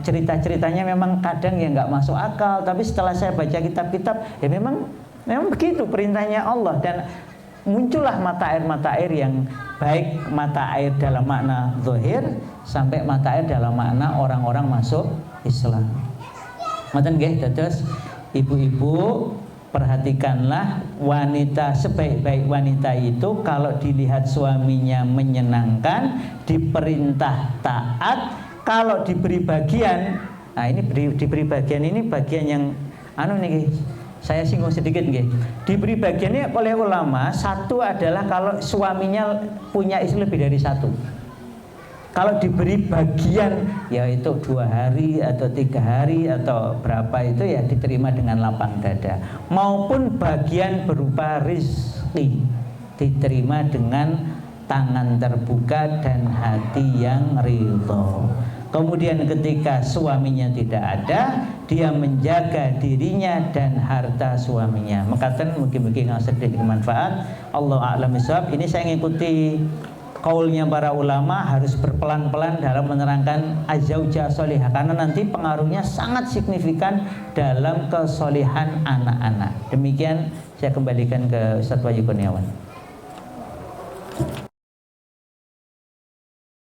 cerita-ceritanya memang kadang ya nggak masuk akal, tapi setelah saya baca kitab-kitab ya memang begitu perintahnya Allah. Dan muncullah mata air yang baik, mata air dalam makna zahir sampai mata air dalam makna orang-orang masuk Islam. Ngoten nggih, dados ibu-ibu perhatikanlah wanita, sebaik-baik wanita itu kalau dilihat suaminya menyenangkan, diperintah taat, kalau diberi bagian, nah ini diberi bagian ini bagian yang niki saya singgung sedikit nggih. Diberi bagiannya oleh ulama, satu adalah kalau suaminya punya istri lebih dari satu. Kalau diberi bagian yaitu 2 hari atau 3 hari atau berapa itu ya diterima dengan lapang dada. Maupun bagian berupa rizki diterima dengan tangan terbuka dan hati yang ridho. Kemudian ketika suaminya tidak ada, dia menjaga dirinya dan harta suaminya. Mekaten mugi-mugi ngaos sedaya manfaat. Allah a'lam bishawab. Ini saya ngikuti kaulnya para ulama, harus berpelan-pelan dalam menerangkan az-zaujah sholihah karena nanti pengaruhnya sangat signifikan dalam kesolehan anak-anak. Demikian saya kembalikan ke Ustaz Wahyu Kurniawan.